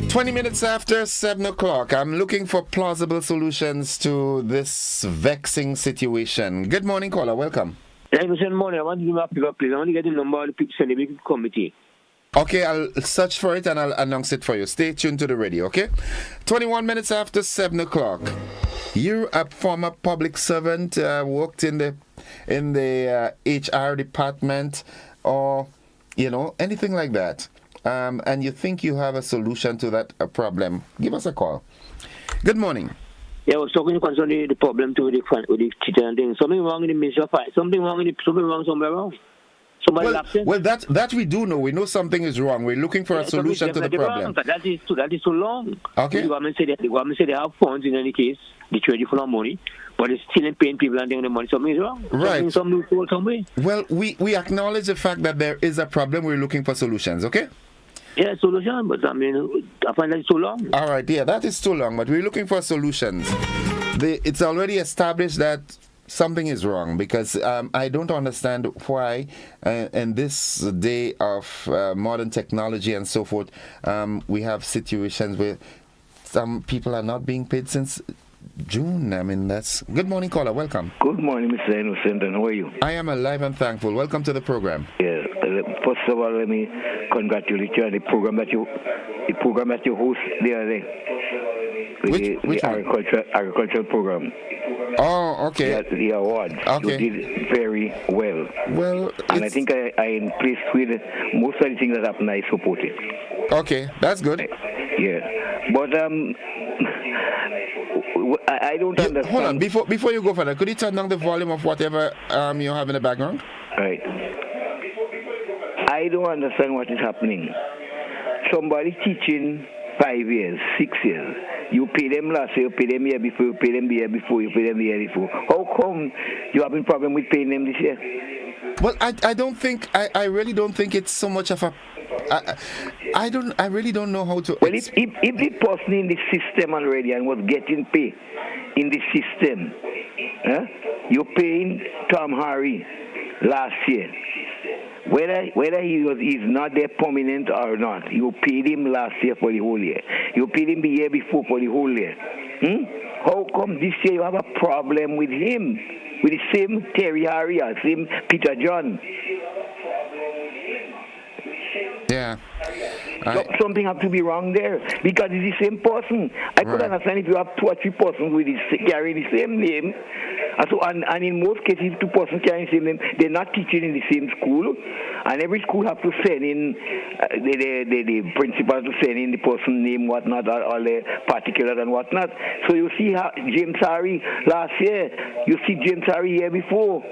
20 minutes after 7 o'clock. I'm looking for plausible solutions to this vexing situation. Good morning, caller. Welcome. Good morning. I want to give a pick up, please. I want to get the number of the people sending me committee. Okay, I'll search for it and I'll announce it for you. Stay tuned to the radio, okay? 21 minutes after 7 o'clock. You're a former public servant, worked in the HR department, or anything like that, and you think you have a solution to that problem. Give us a call. Good morning. Yeah, I was talking concerning the problem with the teacher and things. Something wrong in the Ministry of Finance. Something wrong somewhere wrong. Well, that we do know. We know something is wrong. We're looking for a solution to the problem. Wrong. That is too long. Okay. The government say they have funds in any case. They trade for money, but it's still paying people and the money. Something is wrong. Right. Some way. Well, we acknowledge the fact that there is a problem. We're looking for solutions. Okay. Yeah, solution, but I find that it's too long. All right, yeah, that is too long, but we're looking for solutions. It's already established that something is wrong, because I don't understand why in this day of modern technology and so forth, we have situations where some people are not being paid since June. That's... Good morning, caller. Welcome. Good morning, Mr. Innocent, and how are you? I am alive and thankful. Welcome to the program. Yeah. First of all, let me congratulate you on the program that you host the other day. The agricultural program. Oh, okay. The award. Okay. You did very well. Well, and I think I in place with most of the things that happen. I support it. Okay, that's good. Yeah, but I don't understand. Hold on, before you go further, could you turn down the volume of whatever you have in the background? Right. I don't understand what is happening. Somebody teaching 5 years, 6 years. You pay them last year, you pay them year before, you pay them the year before, you pay them the year before. How come you having a problem with paying them this year? Well, I don't think, I really don't think it's so much of a... I really don't know how to... Well, if the person in the system already and was getting paid in the system, you're paying Tom Harry last year. Whether he's not there permanent or not, you paid him last year for the whole year. You paid him the year before for the whole year. How come this year you have a problem with him? With the same Terry Harry or same Peter John? Yeah. Something have to be wrong there, because it's the same person. I could understand if you have 2 or 3 persons with carrying the same name. And in most cases, 2 persons carrying the same name, they're not teaching in the same school, and every school have to send in the principal to send in the person's name, whatnot, all the particulars and whatnot. So you see how James Harry last year, you see James Harry year before.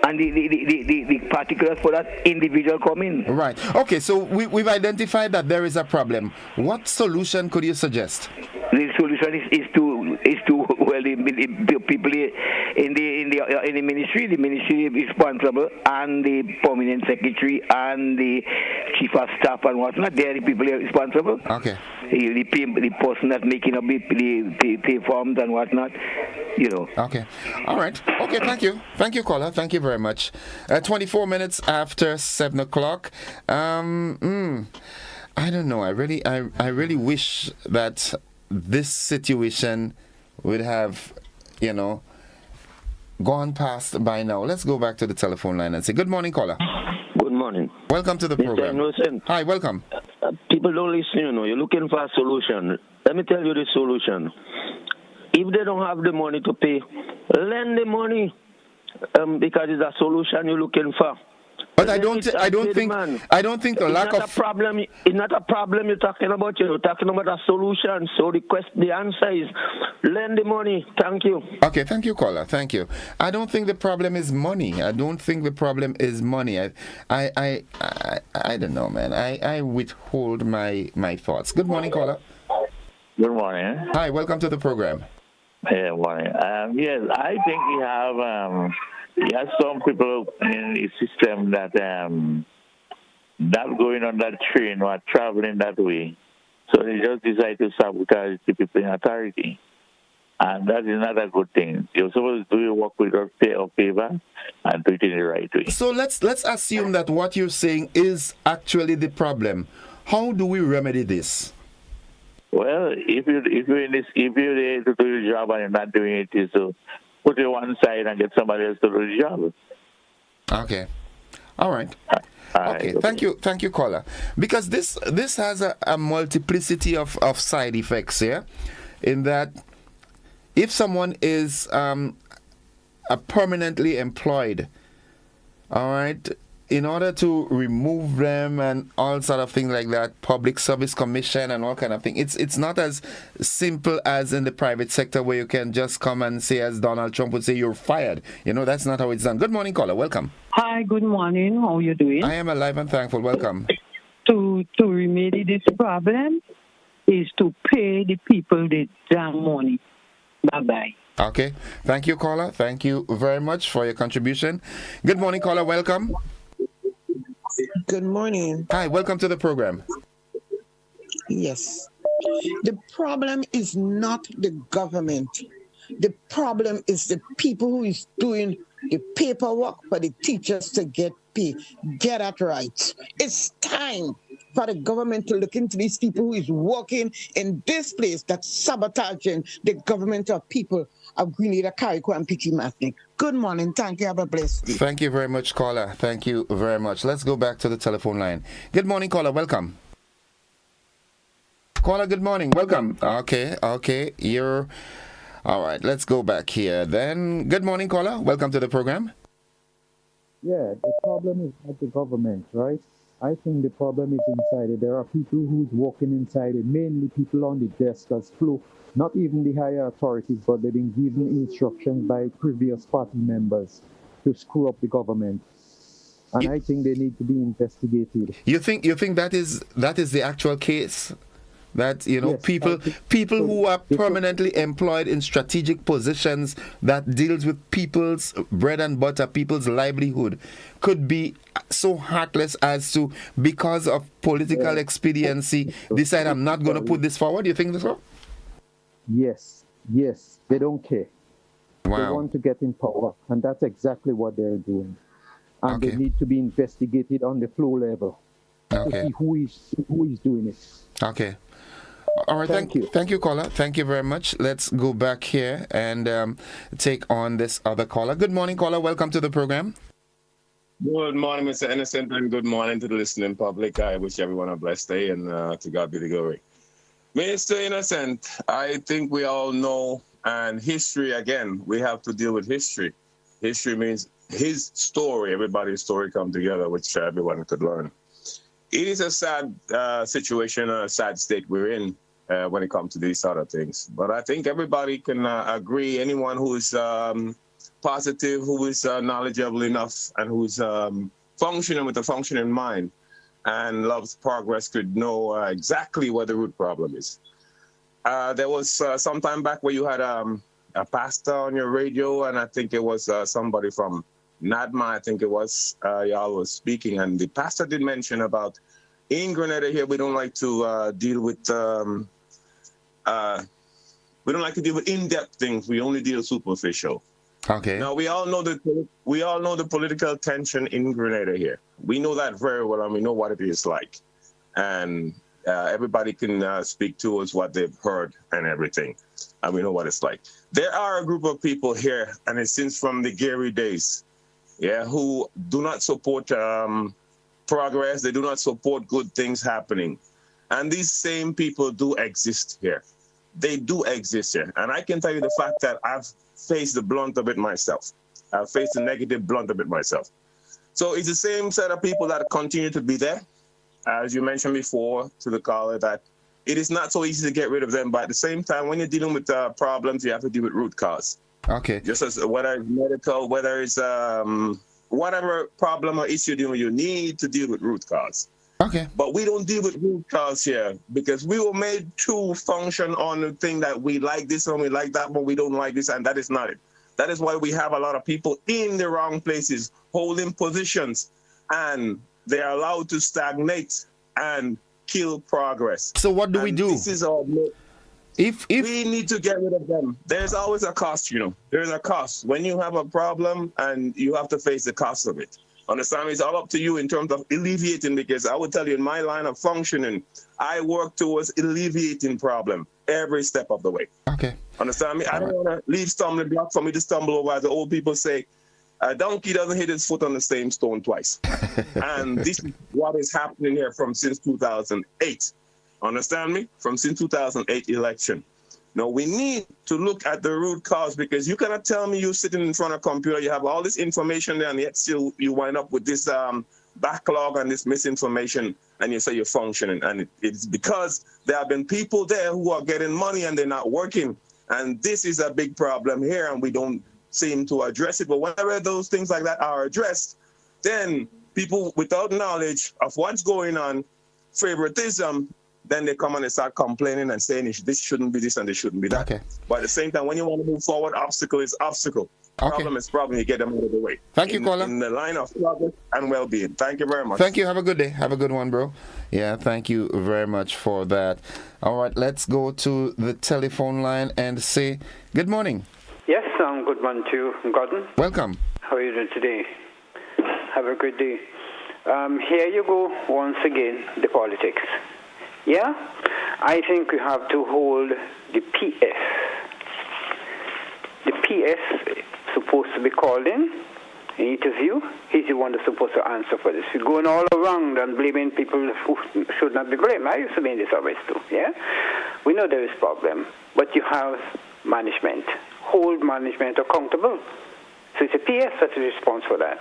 And the particulars for that individual come in. Right. Okay, so we've identified that there is a problem. What solution could you suggest? The solution is to well, the people in the ministry. The ministry is responsible, and the permanent secretary and the chief of staff and whatnot. They are the people responsible. Okay. The person that's making up the pay forms and whatnot. Okay. All right. Okay. Thank you, caller. Thank you very much. 24 minutes after 7 o'clock. I don't know. I really wish that this situation would have, gone past by now. Let's go back to the telephone line and say, good morning, caller. Good morning. Welcome to the program. Innocent. Hi, welcome. People don't listen, You're looking for a solution. Let me tell you the solution. If they don't have the money to pay, lend the money, because it's a solution you're looking for. But I don't think the lack of problem. It's not a problem you're talking about. You're talking about a solution. So the answer is lend the money. Thank you. Okay, thank you, caller. Thank you. I don't think the problem is money. I don't know, man. I withhold my thoughts. Good morning, caller. Good morning. Hi, welcome to the program. Yeah, morning. Yes, I think we have some people in the system that not going on that train or traveling that way. So they just decide to sabotage the people in authority. And that is not a good thing. You're supposed to do your work without pay or favor and do it in the right way. So let's assume that what you're saying is actually the problem. How do we remedy this? Well, if you're there to do your job and you're not doing it, you so put it one side and get somebody else to do the job. Okay. All right. Okay. Thank you, caller. Because this has a multiplicity of side effects here, in that if someone is permanently employed, all right, in order to remove them and all sort of things like that, public service commission and all kind of thing, it's not as simple as in the private sector where you can just come and say, as Donald Trump would say, you're fired. That's not how it's done. Good morning, caller. Welcome. Hi, good morning. How are you doing? I am alive and thankful. Welcome. To remedy this problem is to pay the people the damn money. Bye-bye. Okay. Thank you, caller. Thank you very much for your contribution. Good morning, caller. Welcome. Good morning. Hi, welcome to the program. Yes. The problem is not the government. The problem is the people who is doing the paperwork for the teachers to get paid. Get that right. It's time for the government to look into these people who is working in this place that's sabotaging the government of people of Grenada, Carrico, and Pichimatnik. Good morning. Thank you. Have a blessed day. Thank you very much, caller. Thank you very much. Let's go back to the telephone line. Good morning, caller. Welcome. Caller, good morning. Welcome. Okay. You're... All right. Let's go back here then. Good morning, caller. Welcome to the program. Yeah, the problem is not the government, right? I think the problem is inside it. There are people who's working inside it, mainly people on the desk as flow. Not even the higher authorities, but they've been given instructions by previous party members to screw up the government. And I think they need to be investigated. You think that is the actual case? That yes, people who are permanently employed in strategic positions that deals with people's bread and butter, people's livelihood, could be so heartless as to, because of political expediency, decide I'm not going to put this forward. You think that's so? Yes, they don't care. Wow. They want to get in power, and that's exactly what they're doing. And they need to be investigated on the floor level to see who is doing it. Okay. All right, thank you, caller. Thank you very much. Let's go back here and take on this other caller. Good morning, caller. Welcome to the program. Good morning, Mr. Innocent, and good morning to the listening public. I wish everyone a blessed day, and to God be the glory. Mr. Innocent, I think we all know, and history, again, we have to deal with history. History means his story, everybody's story come together, which everyone could learn. It is a sad situation, a sad state we're in when it comes to these sort of things. But I think everybody can agree, anyone who is positive, who is knowledgeable enough, and who's functioning with a functioning mind and loves progress could know exactly what the root problem is. There was some time back where you had a pastor on your radio, and I think it was somebody from NADMA, I think it was, y'all was speaking, and the pastor did mention about, in Grenada here, we don't like to deal with in-depth things. We only deal superficial. Okay. Now we all know the political tension in Grenada here. We know that very well, and we know what it is like. And everybody can speak to us what they've heard and everything, and we know what it's like. There are a group of people here, and it's since from the Gary days, who do not support progress. They do not support good things happening. And these same people do exist here. They do exist here. And I can tell you the fact that I've faced the blunt of it myself. I've faced the negative blunt of it myself. So it's the same set of people that continue to be there. As you mentioned before to the caller, that it is not so easy to get rid of them. But at the same time, when you're dealing with problems, you have to deal with root cause. Okay. Just as whether it's medical, whether it's whatever problem or issue you need to deal with root cause. Okay. But we don't deal with root cause here because we were made to function on the thing that we like this and we like that, but we don't like this, and that is not it. That is why we have a lot of people in the wrong places holding positions, and they are allowed to stagnate and kill progress. So what do we do? This is our If we need to get rid of them, there's always a cost, There's a cost. When you have a problem and you have to face the cost of it. Understand? It's all up to you in terms of alleviating, because I would tell you in my line of functioning, I work towards alleviating problem every step of the way. Okay. Understand me? I don't want to leave stumbling block for me to stumble over. As the old people say, a donkey doesn't hit his foot on the same stone twice. And this is what is happening here since 2008. Understand me? From since 2008 election. No, we need to look at the root cause, because you cannot tell me you're sitting in front of a computer, you have all this information there, and yet still you wind up with this backlog and this misinformation, and you say you're functioning. And it's because there have been people there who are getting money and they're not working. And this is a big problem here, and we don't seem to address it. But whenever those things like that are addressed, then people without knowledge of what's going on, favoritism, then they come and they start complaining and saying this shouldn't be this and this shouldn't be that. Okay. But at the same time, when you want to move forward, obstacle is obstacle. Okay. Problem is problem. You get them out of the way. Thank you, caller. In the line of progress and well-being. Thank you very much. Thank you. Have a good day. Have a good one, bro. Yeah, thank you very much for that. All right, let's go to the telephone line and say good morning. Yes, good morning to you, Gordon. Welcome. How are you doing today? Have a good day. Here you go once again, the politics. Yeah? I think we have to hold the PS. The PS is supposed to be called in an interview. He's the one that's supposed to answer for this. We're going all around and blaming people who should not be blamed. I used to be in this always too, yeah? We know there is a problem, but you have management. Hold management accountable. So it's a PS that's responsible for that.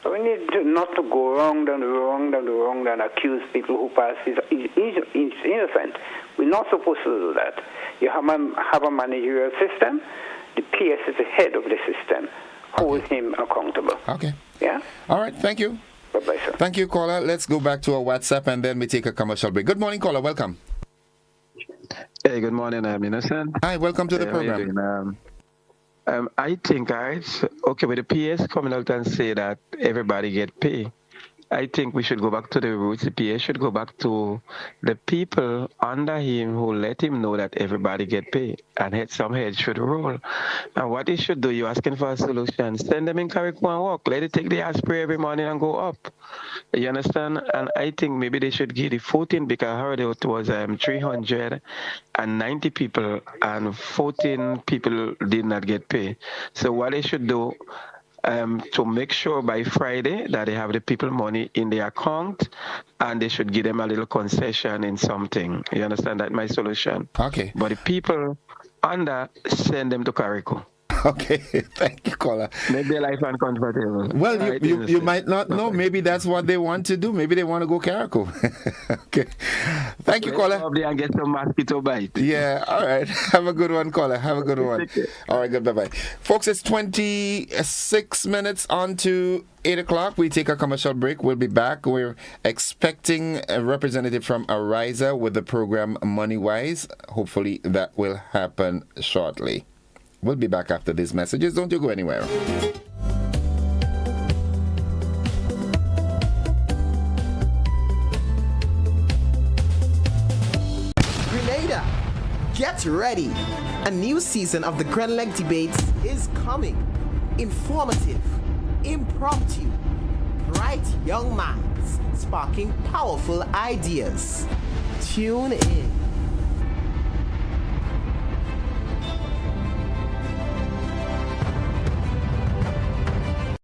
So we need not to go wrong and accuse people who pass is innocent. We're not supposed to do that. You have a managerial system. The PS is the head of the system. Hold him accountable. Okay. Yeah? All right, thank you. Bye-bye, sir. Thank you, caller. Let's go back to our WhatsApp and then we take a commercial break. Good morning, caller. Welcome. Hey, good morning. I'm Innocent. Hi, welcome to the program. How you doing? I think, okay, with the PS coming out and say that everybody get paid, I think we should go back to the roots. The PS should go back to the people under him who let him know that everybody get paid, and some heads should roll. And what he should do, you're asking for a solution, send them in Carrick and walk. Let it take the aspirate every morning and go up. You understand? And I think maybe they should give the 14, because I heard it was 390 people and 14 people did not get paid. So what they should do, to make sure by Friday that they have the people money in their account, and they should give them a little concession in something. You understand? That's my solution. Okay. But the people under, send them to Carico. Okay, thank you, caller. Make their life uncomfortable. Well, you might not know. Maybe that's what they want to do. Maybe they want to go Carico. Okay. Thank you, caller. Probably and get some mosquito bite. Yeah, all right. Have a good one, caller. Have a good one. All right, good. Bye-bye. Folks, it's 26 minutes on to 8 o'clock. We take a commercial break. We'll be back. We're expecting a representative from Ariza with the program Money Wise. Hopefully that will happen shortly. We'll be back after these messages. Don't you go anywhere. Grenada, get ready. A new season of the Grenleg Debates is coming. Informative, impromptu, bright young minds sparking powerful ideas. Tune in.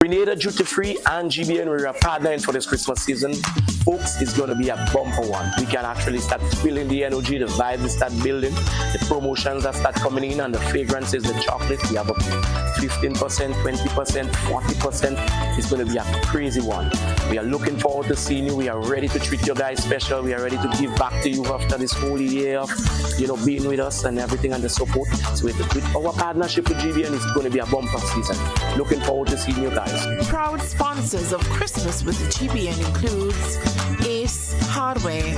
Grenada Duty Free and GBN, we're partnering for this Christmas season. Folks, it's going to be a bumper one. We can actually start feeling the energy, the vibe is start building, the promotions are start coming in, and the fragrances, the chocolate, we have up to 15%, 20%, 40%. It's going to be a crazy one. We are looking forward to seeing you. We are ready to treat you guys special. We are ready to give back to you after this whole year of, being with us and everything and the support. So with our partnership with GBN, it's going to be a bumper season. Looking forward to seeing you guys. Proud sponsors of Christmas with GBN includes Ace Hardware,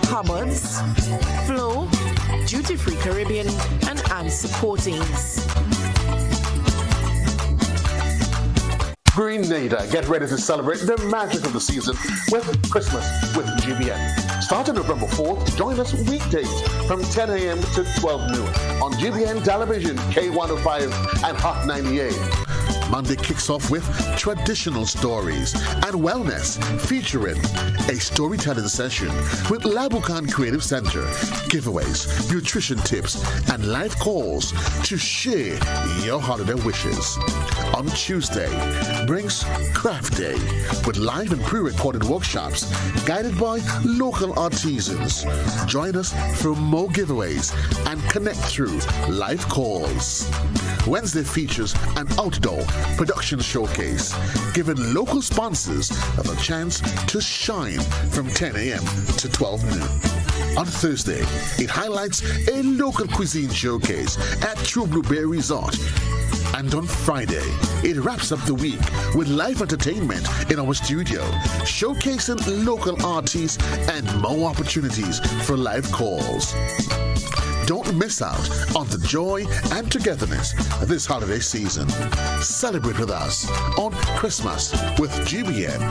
Hubbard's, Flow, Duty Free Caribbean, and Supportings. Grenada, get ready to celebrate the magic of the season with Christmas with GBN. Starting November 4th, join us weekdays from 10 a.m. to 12 noon on GBN Television, K105 and Hot 98. Monday kicks off with traditional stories and wellness, featuring a storytelling session with Labukan Creative Center, giveaways, nutrition tips, and live calls to share your holiday wishes. On Tuesday brings Craft Day with live and pre-recorded workshops guided by local artisans. Join us for more giveaways and connect through live calls. Wednesday features an outdoor production showcase, giving local sponsors a chance to shine from 10 a.m. to 12 noon. On Thursday, it highlights a local cuisine showcase at True Blueberry Resort. And on Friday, it wraps up the week with live entertainment in our studio, showcasing local artists and more opportunities for live calls. Don't miss out on the joy and togetherness this holiday season. Celebrate with us on Christmas with GBN.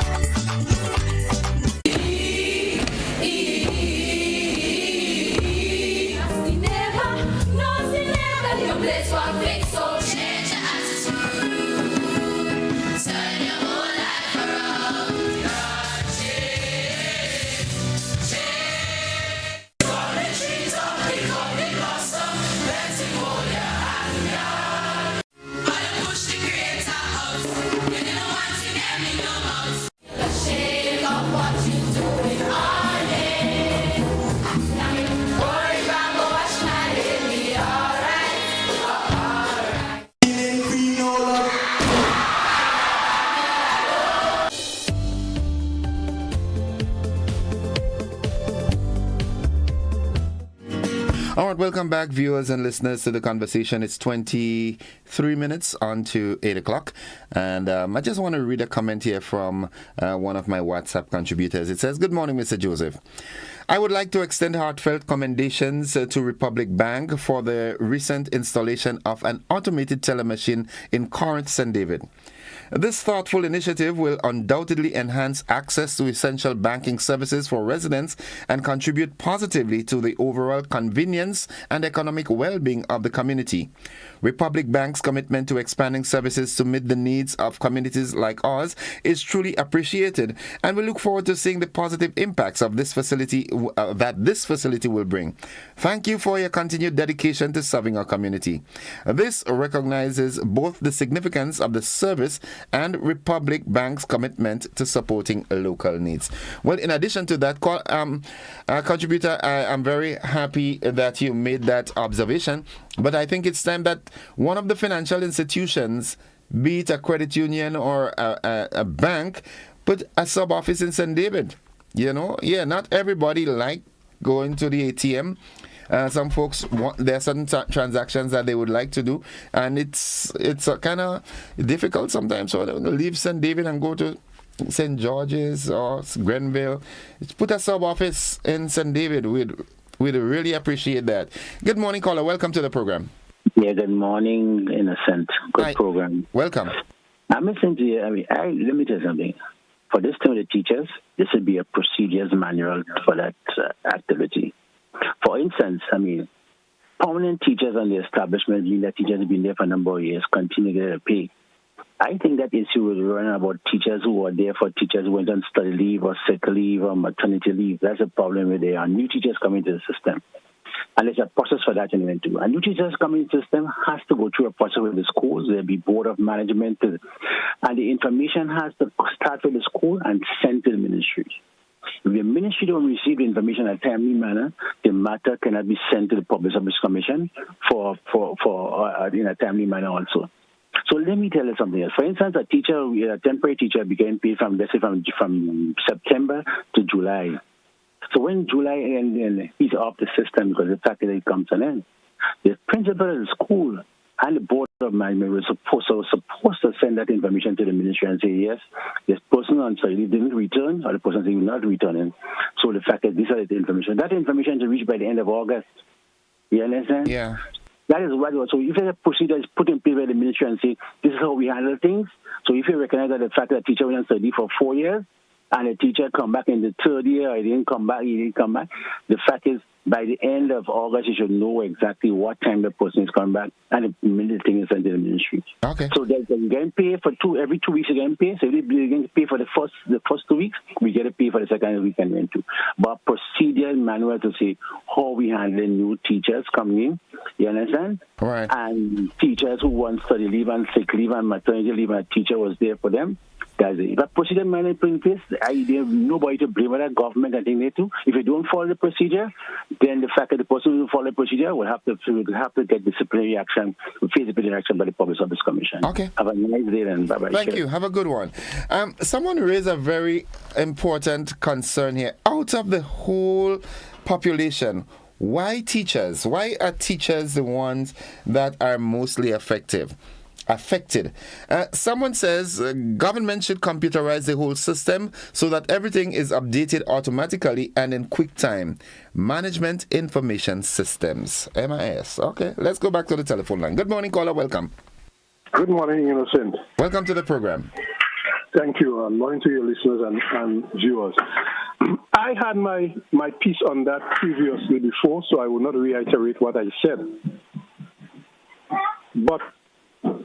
All right, welcome back, viewers and listeners, to the conversation. It's 23 minutes on to 8 o'clock. And I just want to read a comment here from one of my WhatsApp contributors. It says, "Good morning, Mr. Joseph. I would like to extend heartfelt commendations to Republic Bank for the recent installation of an automated teller machine in Corinth, St. David. This thoughtful initiative will undoubtedly enhance access to essential banking services for residents and contribute positively to the overall convenience and economic well-being of the community. Republic Bank's commitment to expanding services to meet the needs of communities like ours is truly appreciated, and we look forward to seeing the positive impacts of this facility that this facility will bring. Thank you for your continued dedication to serving our community. This recognizes both the significance of the service and Republic Bank's commitment to supporting local needs." Well, in addition to that, contributor, I'm very happy that you made that observation, but I think it's time that one of the financial institutions, be it a credit union or a bank, put a sub-office in St. David. You know, not everybody like going to the ATM. Some folks there are certain transactions that they would like to do, and it's kind of difficult sometimes. So they leave St. David and go to St. George's or Grenville. Put a sub office in St. David. We'd really appreciate that. Good morning, caller. Welcome to the program. Yeah, good morning, Innocent. Good program. Welcome. I'm listening to you. Let me tell you something. For this to the teachers, this would be a procedures manual for that activity. For instance, permanent teachers on the establishment, meaning that teachers have been there for a number of years, continue to get a pay. I think that issue will run about teachers who are there for teachers who went on study leave or sick leave or maternity leave. That's a problem where there are new teachers coming to the system. And there's a process for that anyway too. A new teachers coming into the system has to go through a process with the schools. There'll be board of management, and the information has to start with the school and send to the ministry. If the ministry don't receive the information in a timely manner, the matter cannot be sent to the Public Service Commission for in a timely manner also. So let me tell you something else. For instance, a temporary teacher began paid from September to July. So when July ends, he's off the system because the fact that it comes to an end. The principal of the school and the board of management were supposed to send that information to the ministry and say, yes, this person on study leave didn't return, or the person said he will not return. So the fact that these are the information. That information to reach by the end of August. You understand? Yeah. That is what it was. So if a procedure is put in place by the ministry and say, this is how we handle things. So if you recognize that the fact that a teacher went on study for 4 years, and a teacher come back in the third year, or he didn't come back, the fact is, by the end of August, you should know exactly what time the person is coming back and the minute thing is sent to the ministry. Okay. So they're getting paid for every 2 weeks. You're getting paid. So if you're getting paid for the first 2 weeks, we get a pay for the second week and then 2. But procedure manual to say how we handle new teachers coming in. You understand? Right. And teachers who want study leave and sick leave and maternity leave, and a teacher was there for them. That's it. That procedure manual put in place, there's nobody to blame, that government and thing they do. If you don't follow the procedure, then the fact that the person who follow the procedure will have to get disciplinary action, face disciplinary action by the Public Service Commission. Okay. Have a nice day then. Bye-bye. Thank you. Have a good one. Someone raised a very important concern here. Out of the whole population, why teachers? Why are teachers the ones that are mostly affected? Someone says government should computerize the whole system so that everything is updated automatically and in quick time. Management Information Systems, MIS. Okay, let's go back to the telephone line. Good morning, caller. Welcome. Good morning, Innocent. Welcome to the program. Thank you. Morning to your listeners and viewers. I had my piece on that previously before, so I will not reiterate what I said. But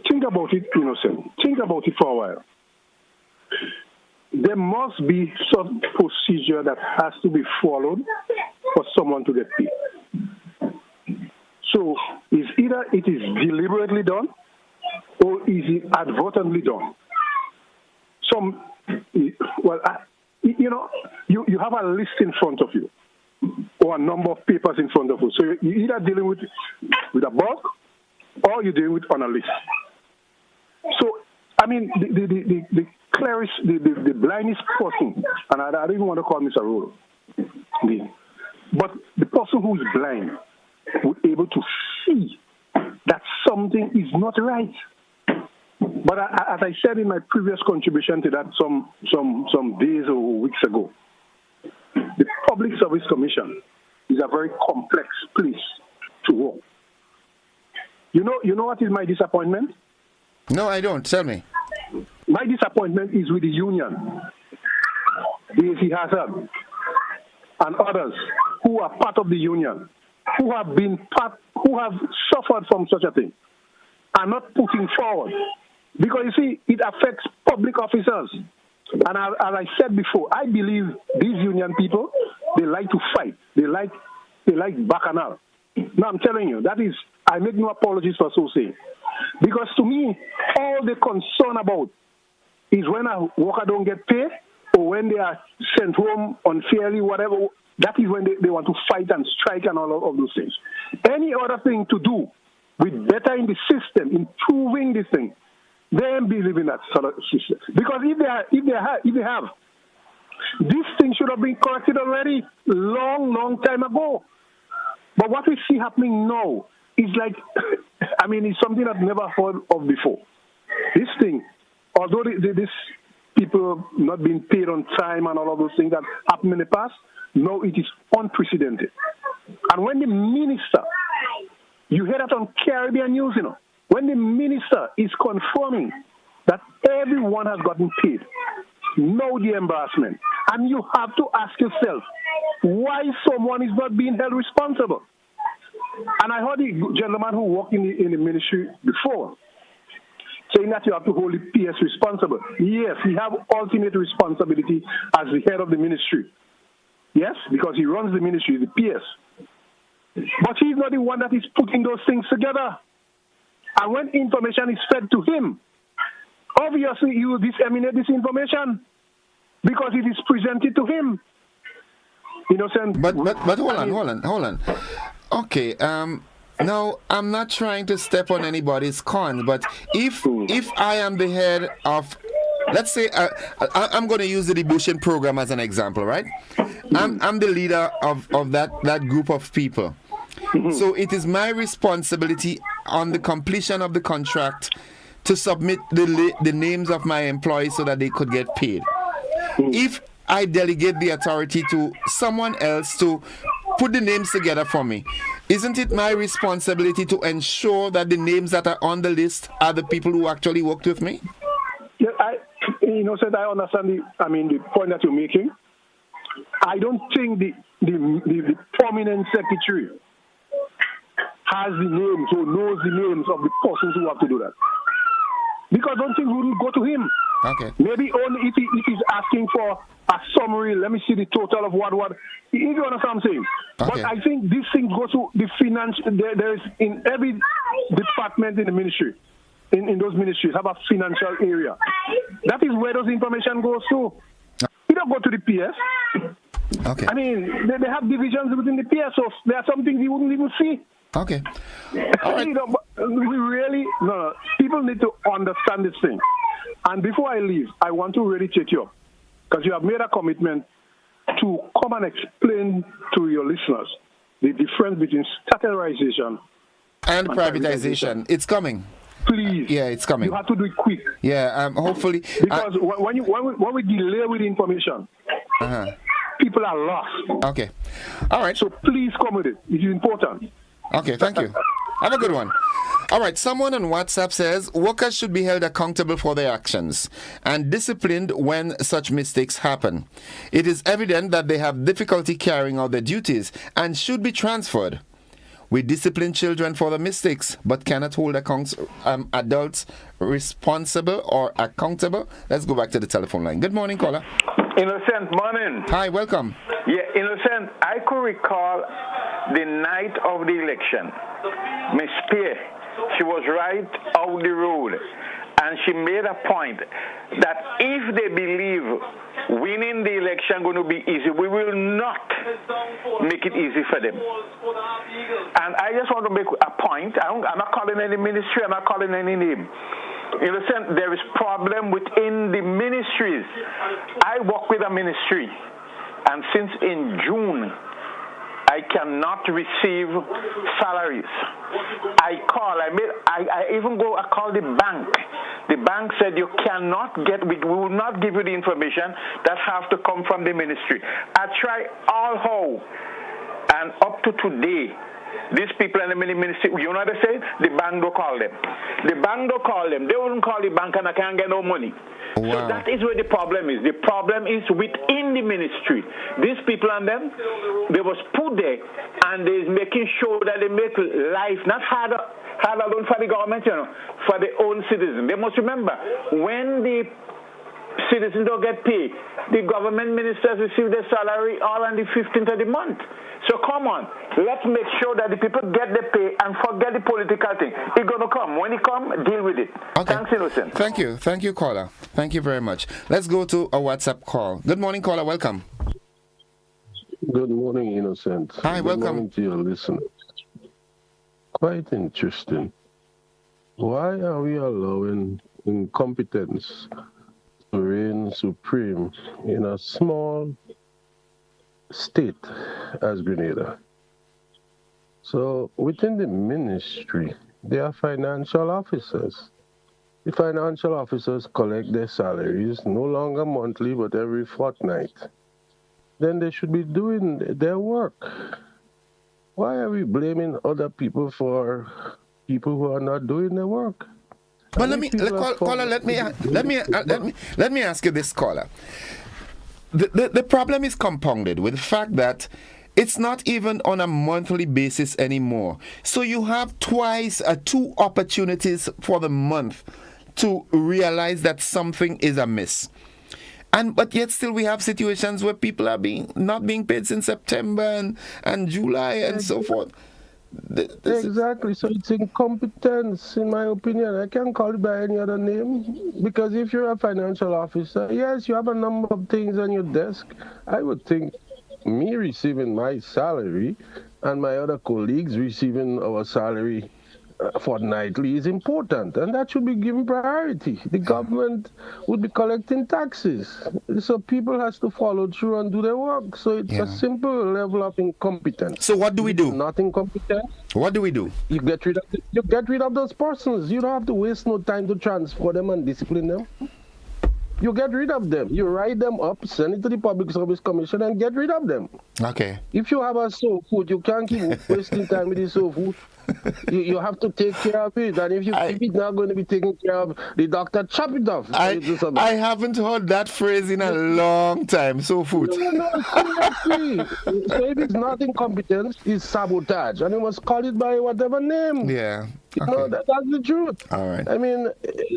think about it, Innocent. Think about it for a while. There must be some procedure that has to be followed for someone to get paid. So it's either it is deliberately done or is it advertently done. You have a list in front of you or a number of papers in front of you. So you're either dealing with a bug or you're dealing with on a list. So, I mean, the clearest, the blindest person, and I don't even want to call Mr. Rolo, but the person who is blind will be able to see that something is not right. But as I said in my previous contribution to that some days or weeks ago, the Public Service Commission is a very complex place to work. You know what is my disappointment? No, I don't. Tell me. My disappointment is with the union, the AC Hazard, and others who are part of the union, who have suffered from such a thing, are not putting forward. Because you see, it affects public officers. And as I said before, I believe these union people, they like to fight. They like bacchanal. No, I'm telling you, I make no apologies for so saying. Because to me, all the concern about is when a worker don't get paid or when they are sent home unfairly, whatever, that is when they want to fight and strike and all of those things. Any other thing to do with bettering the system, improving this thing, they believe in that sort of system. Because if they have, this thing should have been corrected already long time ago. But what we see happening now is like, it's something I've never heard of before. This thing, although this people not being paid on time and all of those things that happened in the past, now it is unprecedented. And when the minister, you hear that on Caribbean News, when the minister is confirming that everyone has gotten paid, know the embarrassment. And you have to ask yourself why someone is not being held responsible. And I heard the gentleman who worked in the ministry before saying that you have to hold the PS responsible. Yes, he has ultimate responsibility as the head of the ministry. Yes, because he runs the ministry, the PS. But he's not the one that is putting those things together. And when information is fed to him, obviously he will disseminate this information because it is presented to him. Innocent. But hold on. Okay, now I'm not trying to step on anybody's corn, but if I am the head of, let's say, I'm going to use the devotion program as an example, right? I'm the leader of that group of people. So it is my responsibility on the completion of the contract to submit the names of my employees so that they could get paid. If I delegate the authority to someone else to put the names together for me, isn't it my responsibility to ensure that the names that are on the list are the people who actually worked with me? Yeah, I understand the point that you're making. I don't think the prominent secretary has the names or knows the names of the persons who have to do that. Because I don't think we will go to him. Okay. Maybe only if he's asking for a summary, let me see the total of what. If you understand what I'm saying. Okay. But I think this thing goes to the finance. There is in every department in the ministry, in those ministries, have a financial area. That is where those information goes to. You don't go to the PS. Okay. I mean, they have divisions within the PS, so there are some things you wouldn't even see. Okay. All right. You know, we really, no, people need to understand this thing. And before I leave, I want to really take you up, because you have made a commitment to come and explain to your listeners the difference between statutorization and privatization. It's coming. Please. Yeah, it's coming. You have to do it quick. Yeah, hopefully. Because when we delay with information, people are lost. Okay. All right. So please come with it. It is important. Okay, thank you. Have a good one. All right, someone on WhatsApp says workers should be held accountable for their actions and disciplined when such mistakes happen. It is evident that they have difficulty carrying out their duties and should be transferred. We discipline children for their mistakes, but cannot hold adults responsible or accountable. Let's go back to the telephone line. Good morning, caller. Innocent, morning. Hi, welcome. Yeah, Innocent, I could recall the night of the election. Miss Spear, she was right out the road, and she made a point that if they believe winning the election going to be easy, we will not make it easy for them. And I just want to make a point. I'm not calling any ministry, I'm not calling any name. In a sense, there is problem within the ministries. I work with a ministry, and since in June, I cannot receive salaries. I call the bank. The bank said you cannot get, we will not give you the information that have to come from the ministry. I try all how, and up to today, these people in the ministry, you know what they say? The bank don't call them. The bank don't call them. They wouldn't call the bank and I can't get no money. Wow. So that is where the problem is. The problem is within the ministry. These people and them, they was put there and they're making sure that they make life not harder alone for the government, for their own citizens. They must remember, when the citizens don't get paid, the government ministers receive their salary all on the 15th of the month. So come on, let's make sure that the people get the pay and forget the political thing. It's going to come. When it comes, deal with it. Okay. Thanks, Innocent. Thank you. Thank you, caller. Thank you very much. Let's go to a WhatsApp call. Good morning, caller. Welcome. Good morning, Innocent. Hi, welcome. Good morning to your listeners. Quite interesting. Why are we allowing incompetence to reign supreme in a small state as Grenada? So within the ministry, there are financial officers. The financial officers collect their salaries no longer monthly but every fortnight. Then they should be doing their work. Why are we blaming other people for people who are not doing their work? But let me ask you this, caller. The problem is compounded with the fact that it's not even on a monthly basis anymore. So you have two opportunities for the month to realize that something is amiss. But yet still we have situations where people are not being paid since September and July and so forth. Exactly. So it's incompetence, in my opinion. I can't call it by any other name. Because if you're a financial officer, yes, you have a number of things on your desk. I would think me receiving my salary and my other colleagues receiving our salary fortnightly is important, and that should be given priority. The government would be collecting taxes, so people has to follow through and do their work. So it's a simple level of incompetence. So what do we do? Not incompetent. What do we do? You get rid of those persons. You don't have to waste no time to transfer them and discipline them. You get rid of them. You write them up, send it to the Public Service Commission, and get rid of them. Okay. If you have a soul food, you can't keep wasting time with the soul food. You have to take care of it. And if it's not going to be taken care of, the doctor chop it off. I haven't heard that phrase in a long time. Soul food. No, seriously. So if it's not incompetence, it's sabotage. And you must call it by whatever name. Yeah. Okay. No, that's the truth. All right. I mean,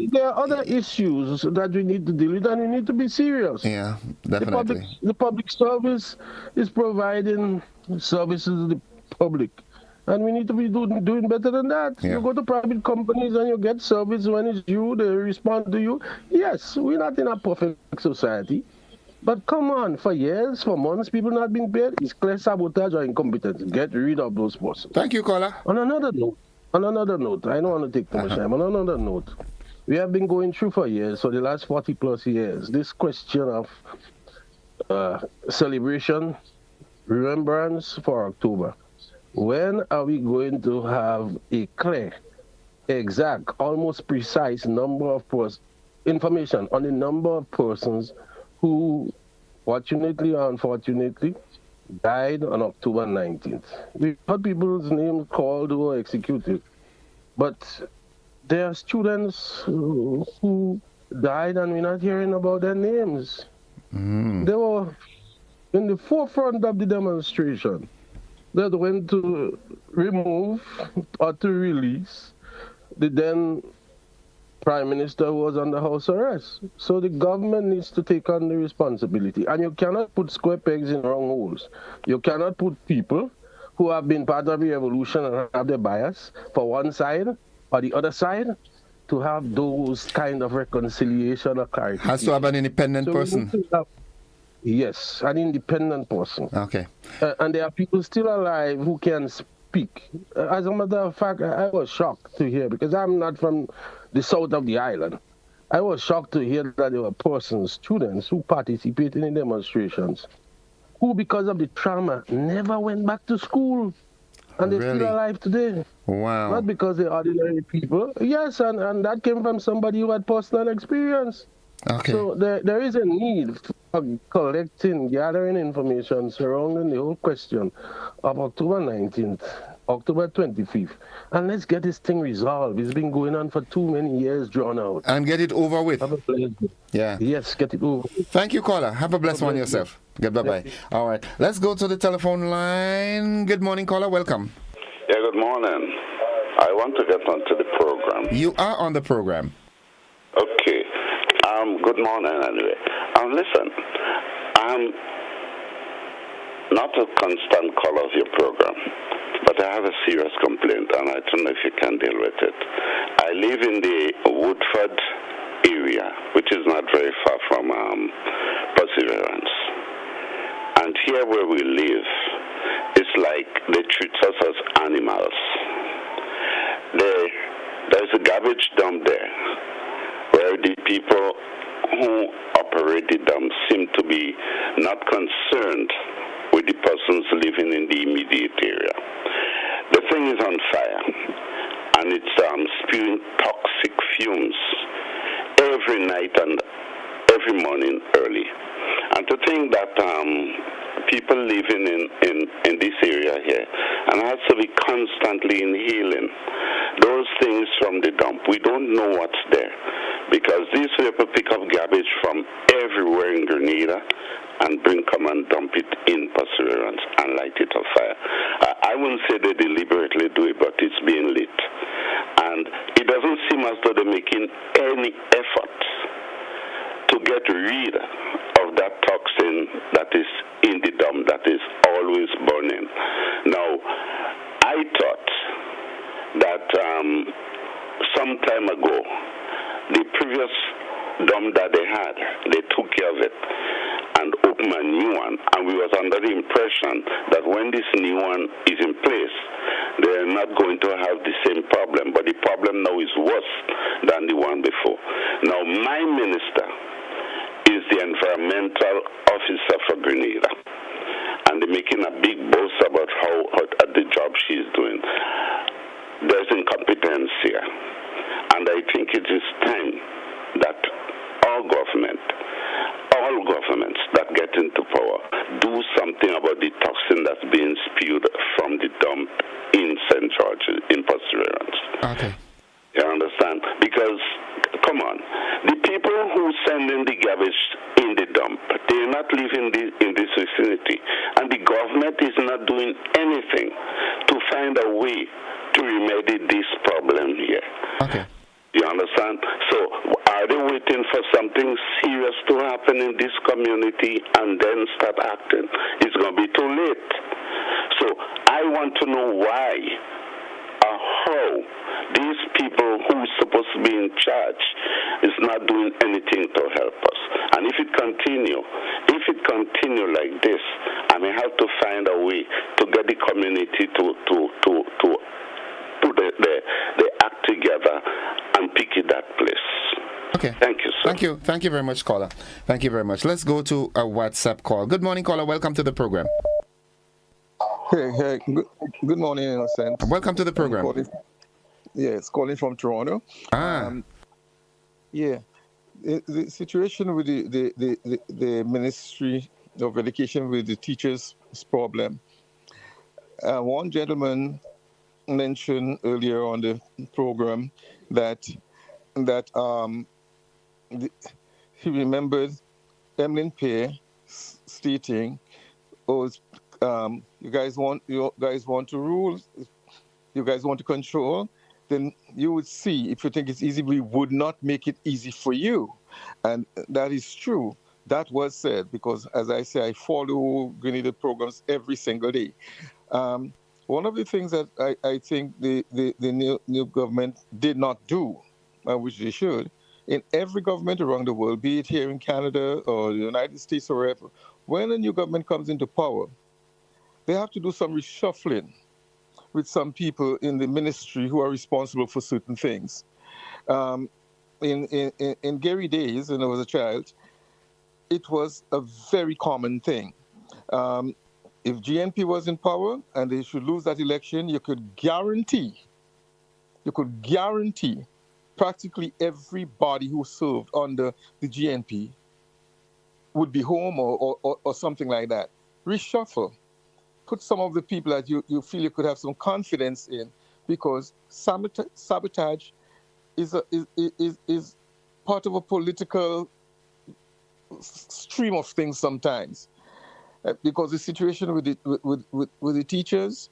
there are other issues that we need to deal with, and we need to be serious. Yeah, definitely. The public service is providing services to the public, and we need to be doing better than that. Yeah. You go to private companies and you get service when it's due, they respond to you. Yes, we're not in a perfect society. But come on, for years, for months, people not being paid, it's clear sabotage or incompetence. Get rid of those persons. Thank you, caller. On another note, I don't want to take too much time. On another note, we have been going through for years, for the last 40 plus years, this question of celebration, remembrance for October. When are we going to have a clear, exact, almost precise number of information on the number of persons who, fortunately or unfortunately, died on October 19th. We've heard people's names called who were executed, but there are students who died and we're not hearing about their names. They were in the forefront of the demonstration that went to remove or to release the then Prime Minister who was under house arrest. So the government needs to take on the responsibility. And you cannot put square pegs in round holes. You cannot put people who have been part of the revolution and have their bias for one side or the other side to have those kind of reconciliation or clarification. Has to have an independent person. Yes, an independent person. Okay. And there are people still alive who can speak. As a matter of fact, I was shocked to hear, because I'm not from the south of the island. I was shocked to hear that there were persons, students, who participated in demonstrations, who, because of the trauma, never went back to school. And they're still alive today. Wow. Not because they're ordinary people. Yes, and that came from somebody who had personal experience. Okay. So there is a need for collecting, gathering information surrounding the whole question of October 19th, October 25th. And let's get this thing resolved. It's been going on for too many years, drawn out. And get it over with. Have a blessed day. Yeah. Yes, get it over. Thank you, caller. Have a blessed one yourself. Bye-bye. All right. Let's go to the telephone line. Good morning, caller. Welcome. Yeah, good morning. I want to get onto the program. You are on the program. Okay. Good morning, anyway. Listen, I'm not a constant caller of your program, but I have a serious complaint, and I don't know if you can deal with it. I live in the Woodford area, which is not very far from Perseverance. And here where we live, it's like they treat us as animals. There's a garbage dump there, where the people who operate the dump seem to be not concerned with the persons living in the immediate area. The thing is on fire, and it's spewing toxic fumes every night and every morning early. And to think that people living in this area here and has to be constantly inhaling those things from the dump. We don't know what's there, because these people pick up garbage from everywhere in Grenada and come and dump it in Perseverance and light it on fire. I wouldn't say they deliberately do it, but it's being lit. And it doesn't seem as though they're making any effort to get rid of that toxin that is in the dump, that is always burning. Now, I thought that some time ago, the previous dump that they had, they took care of it and opened a new one, and we was under the impression that when this new one is in place, they're not going to have the same problem, but the problem now is worse than the one before. Now, my minister is the environmental officer for Grenada, and they're making a big boast about how the job she's doing. There's incompetence here, and I think it is time that our government governments that get into power do something about the toxin that's being spewed from the dump in St. George, in Perseverance. Okay. You understand? Because, come on, the people who send in the garbage in the dump, they're not living in this vicinity. And the government is not doing anything to find a way to remedy this problem here. Okay. You understand? So are they waiting for something serious to happen in this community and then start acting? It's going to be too late. So I want to know why or how these people who are supposed to be in charge is not doing anything to help us. And if it continue like this, I may have to find a way to get the community to put the act together and pick it that place. Okay. Thank you, sir. Thank you very much, caller. Thank you very much. Let's go to a WhatsApp call. Good morning, caller. Welcome to the program. Hey, good morning, Innocent. Welcome to the program. It's calling from Toronto. The situation with the Ministry of Education with the teachers is problem. One gentleman mentioned earlier on the program that he remembered Emlyn Pear stating, you guys want to rule, you guys want to control, then you would see, if you think it's easy, we would not make it easy for you. And that is true. That was said, because as I say, I follow Grenada programs every single day. One of the things that I think the new government did not do, which they should, in every government around the world, be it here in Canada or the United States or wherever, when a new government comes into power, they have to do some reshuffling with some people in the ministry who are responsible for certain things. In Gary days, when I was a child, it was a very common thing. If GNP was in power and they should lose that election, you could guarantee practically everybody who served under the GNP would be home or something like that. Reshuffle. Put some of the people that you feel you could have some confidence in, because sabotage is part of a political stream of things sometimes. Because the situation with the teachers,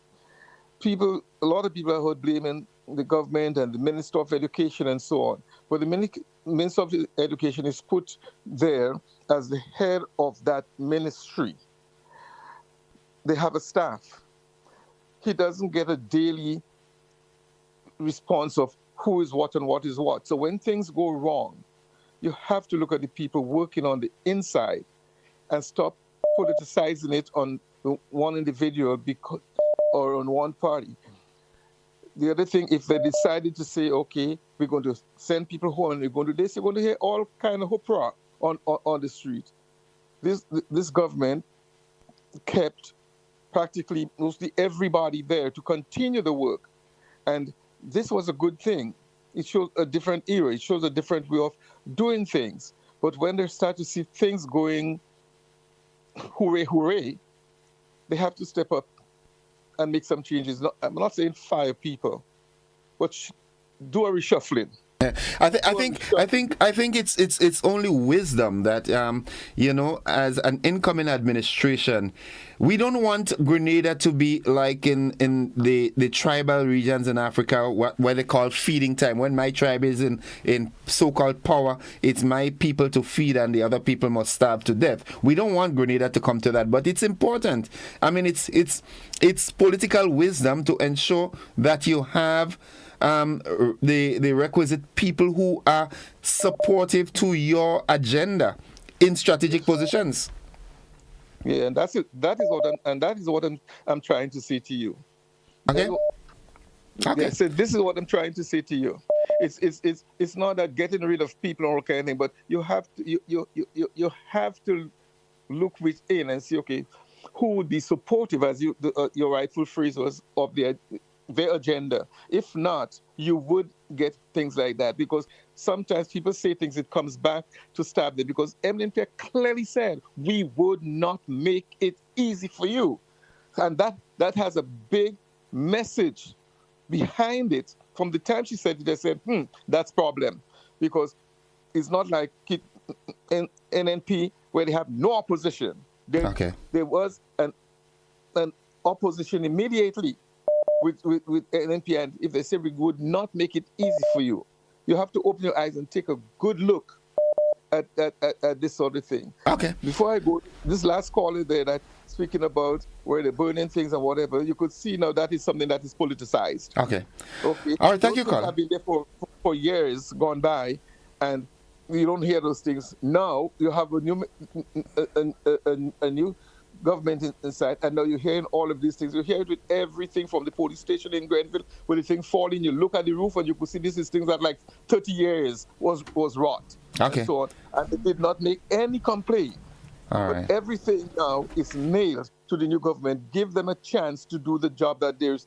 a lot of people are blaming the government and the Minister of Education and so on. But the Minister of Education is put there as the head of that ministry. They have a staff. He doesn't get a daily response of who is what and what is what. So when things go wrong, you have to look at the people working on the inside and stop politicizing it on one individual or on one party. The other thing, if they decided to say, okay, we're going to send people home and we're going to do this, you're going to hear all kind of hoopla on the street. This government kept practically mostly everybody there to continue the work. And this was a good thing. It shows a different era. It shows a different way of doing things. But when they start to see things going hooray, hooray, they have to step up and make some changes. I'm not saying fire people, but do a reshuffling. I think it's only wisdom that as an incoming administration, we don't want Grenada to be like in the tribal regions in Africa, what they call feeding time. When my tribe is in so-called power, it's my people to feed and the other people must starve to death. We don't want Grenada to come to that, but it's important. I mean, it's political wisdom to ensure that you have the requisite people who are supportive to your agenda in strategic positions. Yeah, and that is what I'm trying to say to you. Okay. Okay. So this is what I'm trying to say to you. It's not that getting rid of people or kind of thing, but you have to look within and see, okay, who would be supportive, as your rightful phrase was, of the their agenda. If not, you would get things like that, because sometimes people say things, it comes back to stab them, because MNP clearly said we would not make it easy for you. And that has a big message behind it. From the time she said it, they said, that's problem. Because it's not like NNP where they have no opposition. There was an opposition immediately with NNP, and if they say we would not make it easy for you, you have to open your eyes and take a good look at this sort of thing. Okay. Before I go, this last caller there that speaking about where they're burning things and whatever, you could see now that is something that is politicized. Okay. Okay. All right, thank you, caller. I've been there for years gone by, and you don't hear those things. Now you have a new government inside, and now you're hearing all of these things. You hear it with everything from the police station in Grenville, where the thing falling, you look at the roof and you could see this is things that like 30 years was rot. Okay. And so on. And they did not make any complaint. All right. But everything now is nailed to the new government. Give them a chance to do the job that they're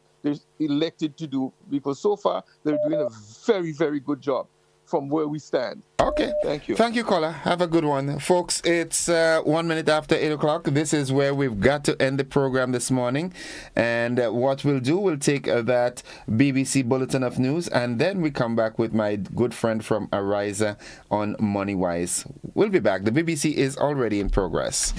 elected to do, because so far they're doing a very, very good job from where we stand. Okay. Thank you. Thank you, caller. Have a good one. Folks, it's 1 minute after 8 o'clock. This is where we've got to end the program this morning. And what we'll do, we'll take that BBC Bulletin of News, and then we come back with my good friend from Ariza on Money Wise. We'll be back. The BBC is already in progress.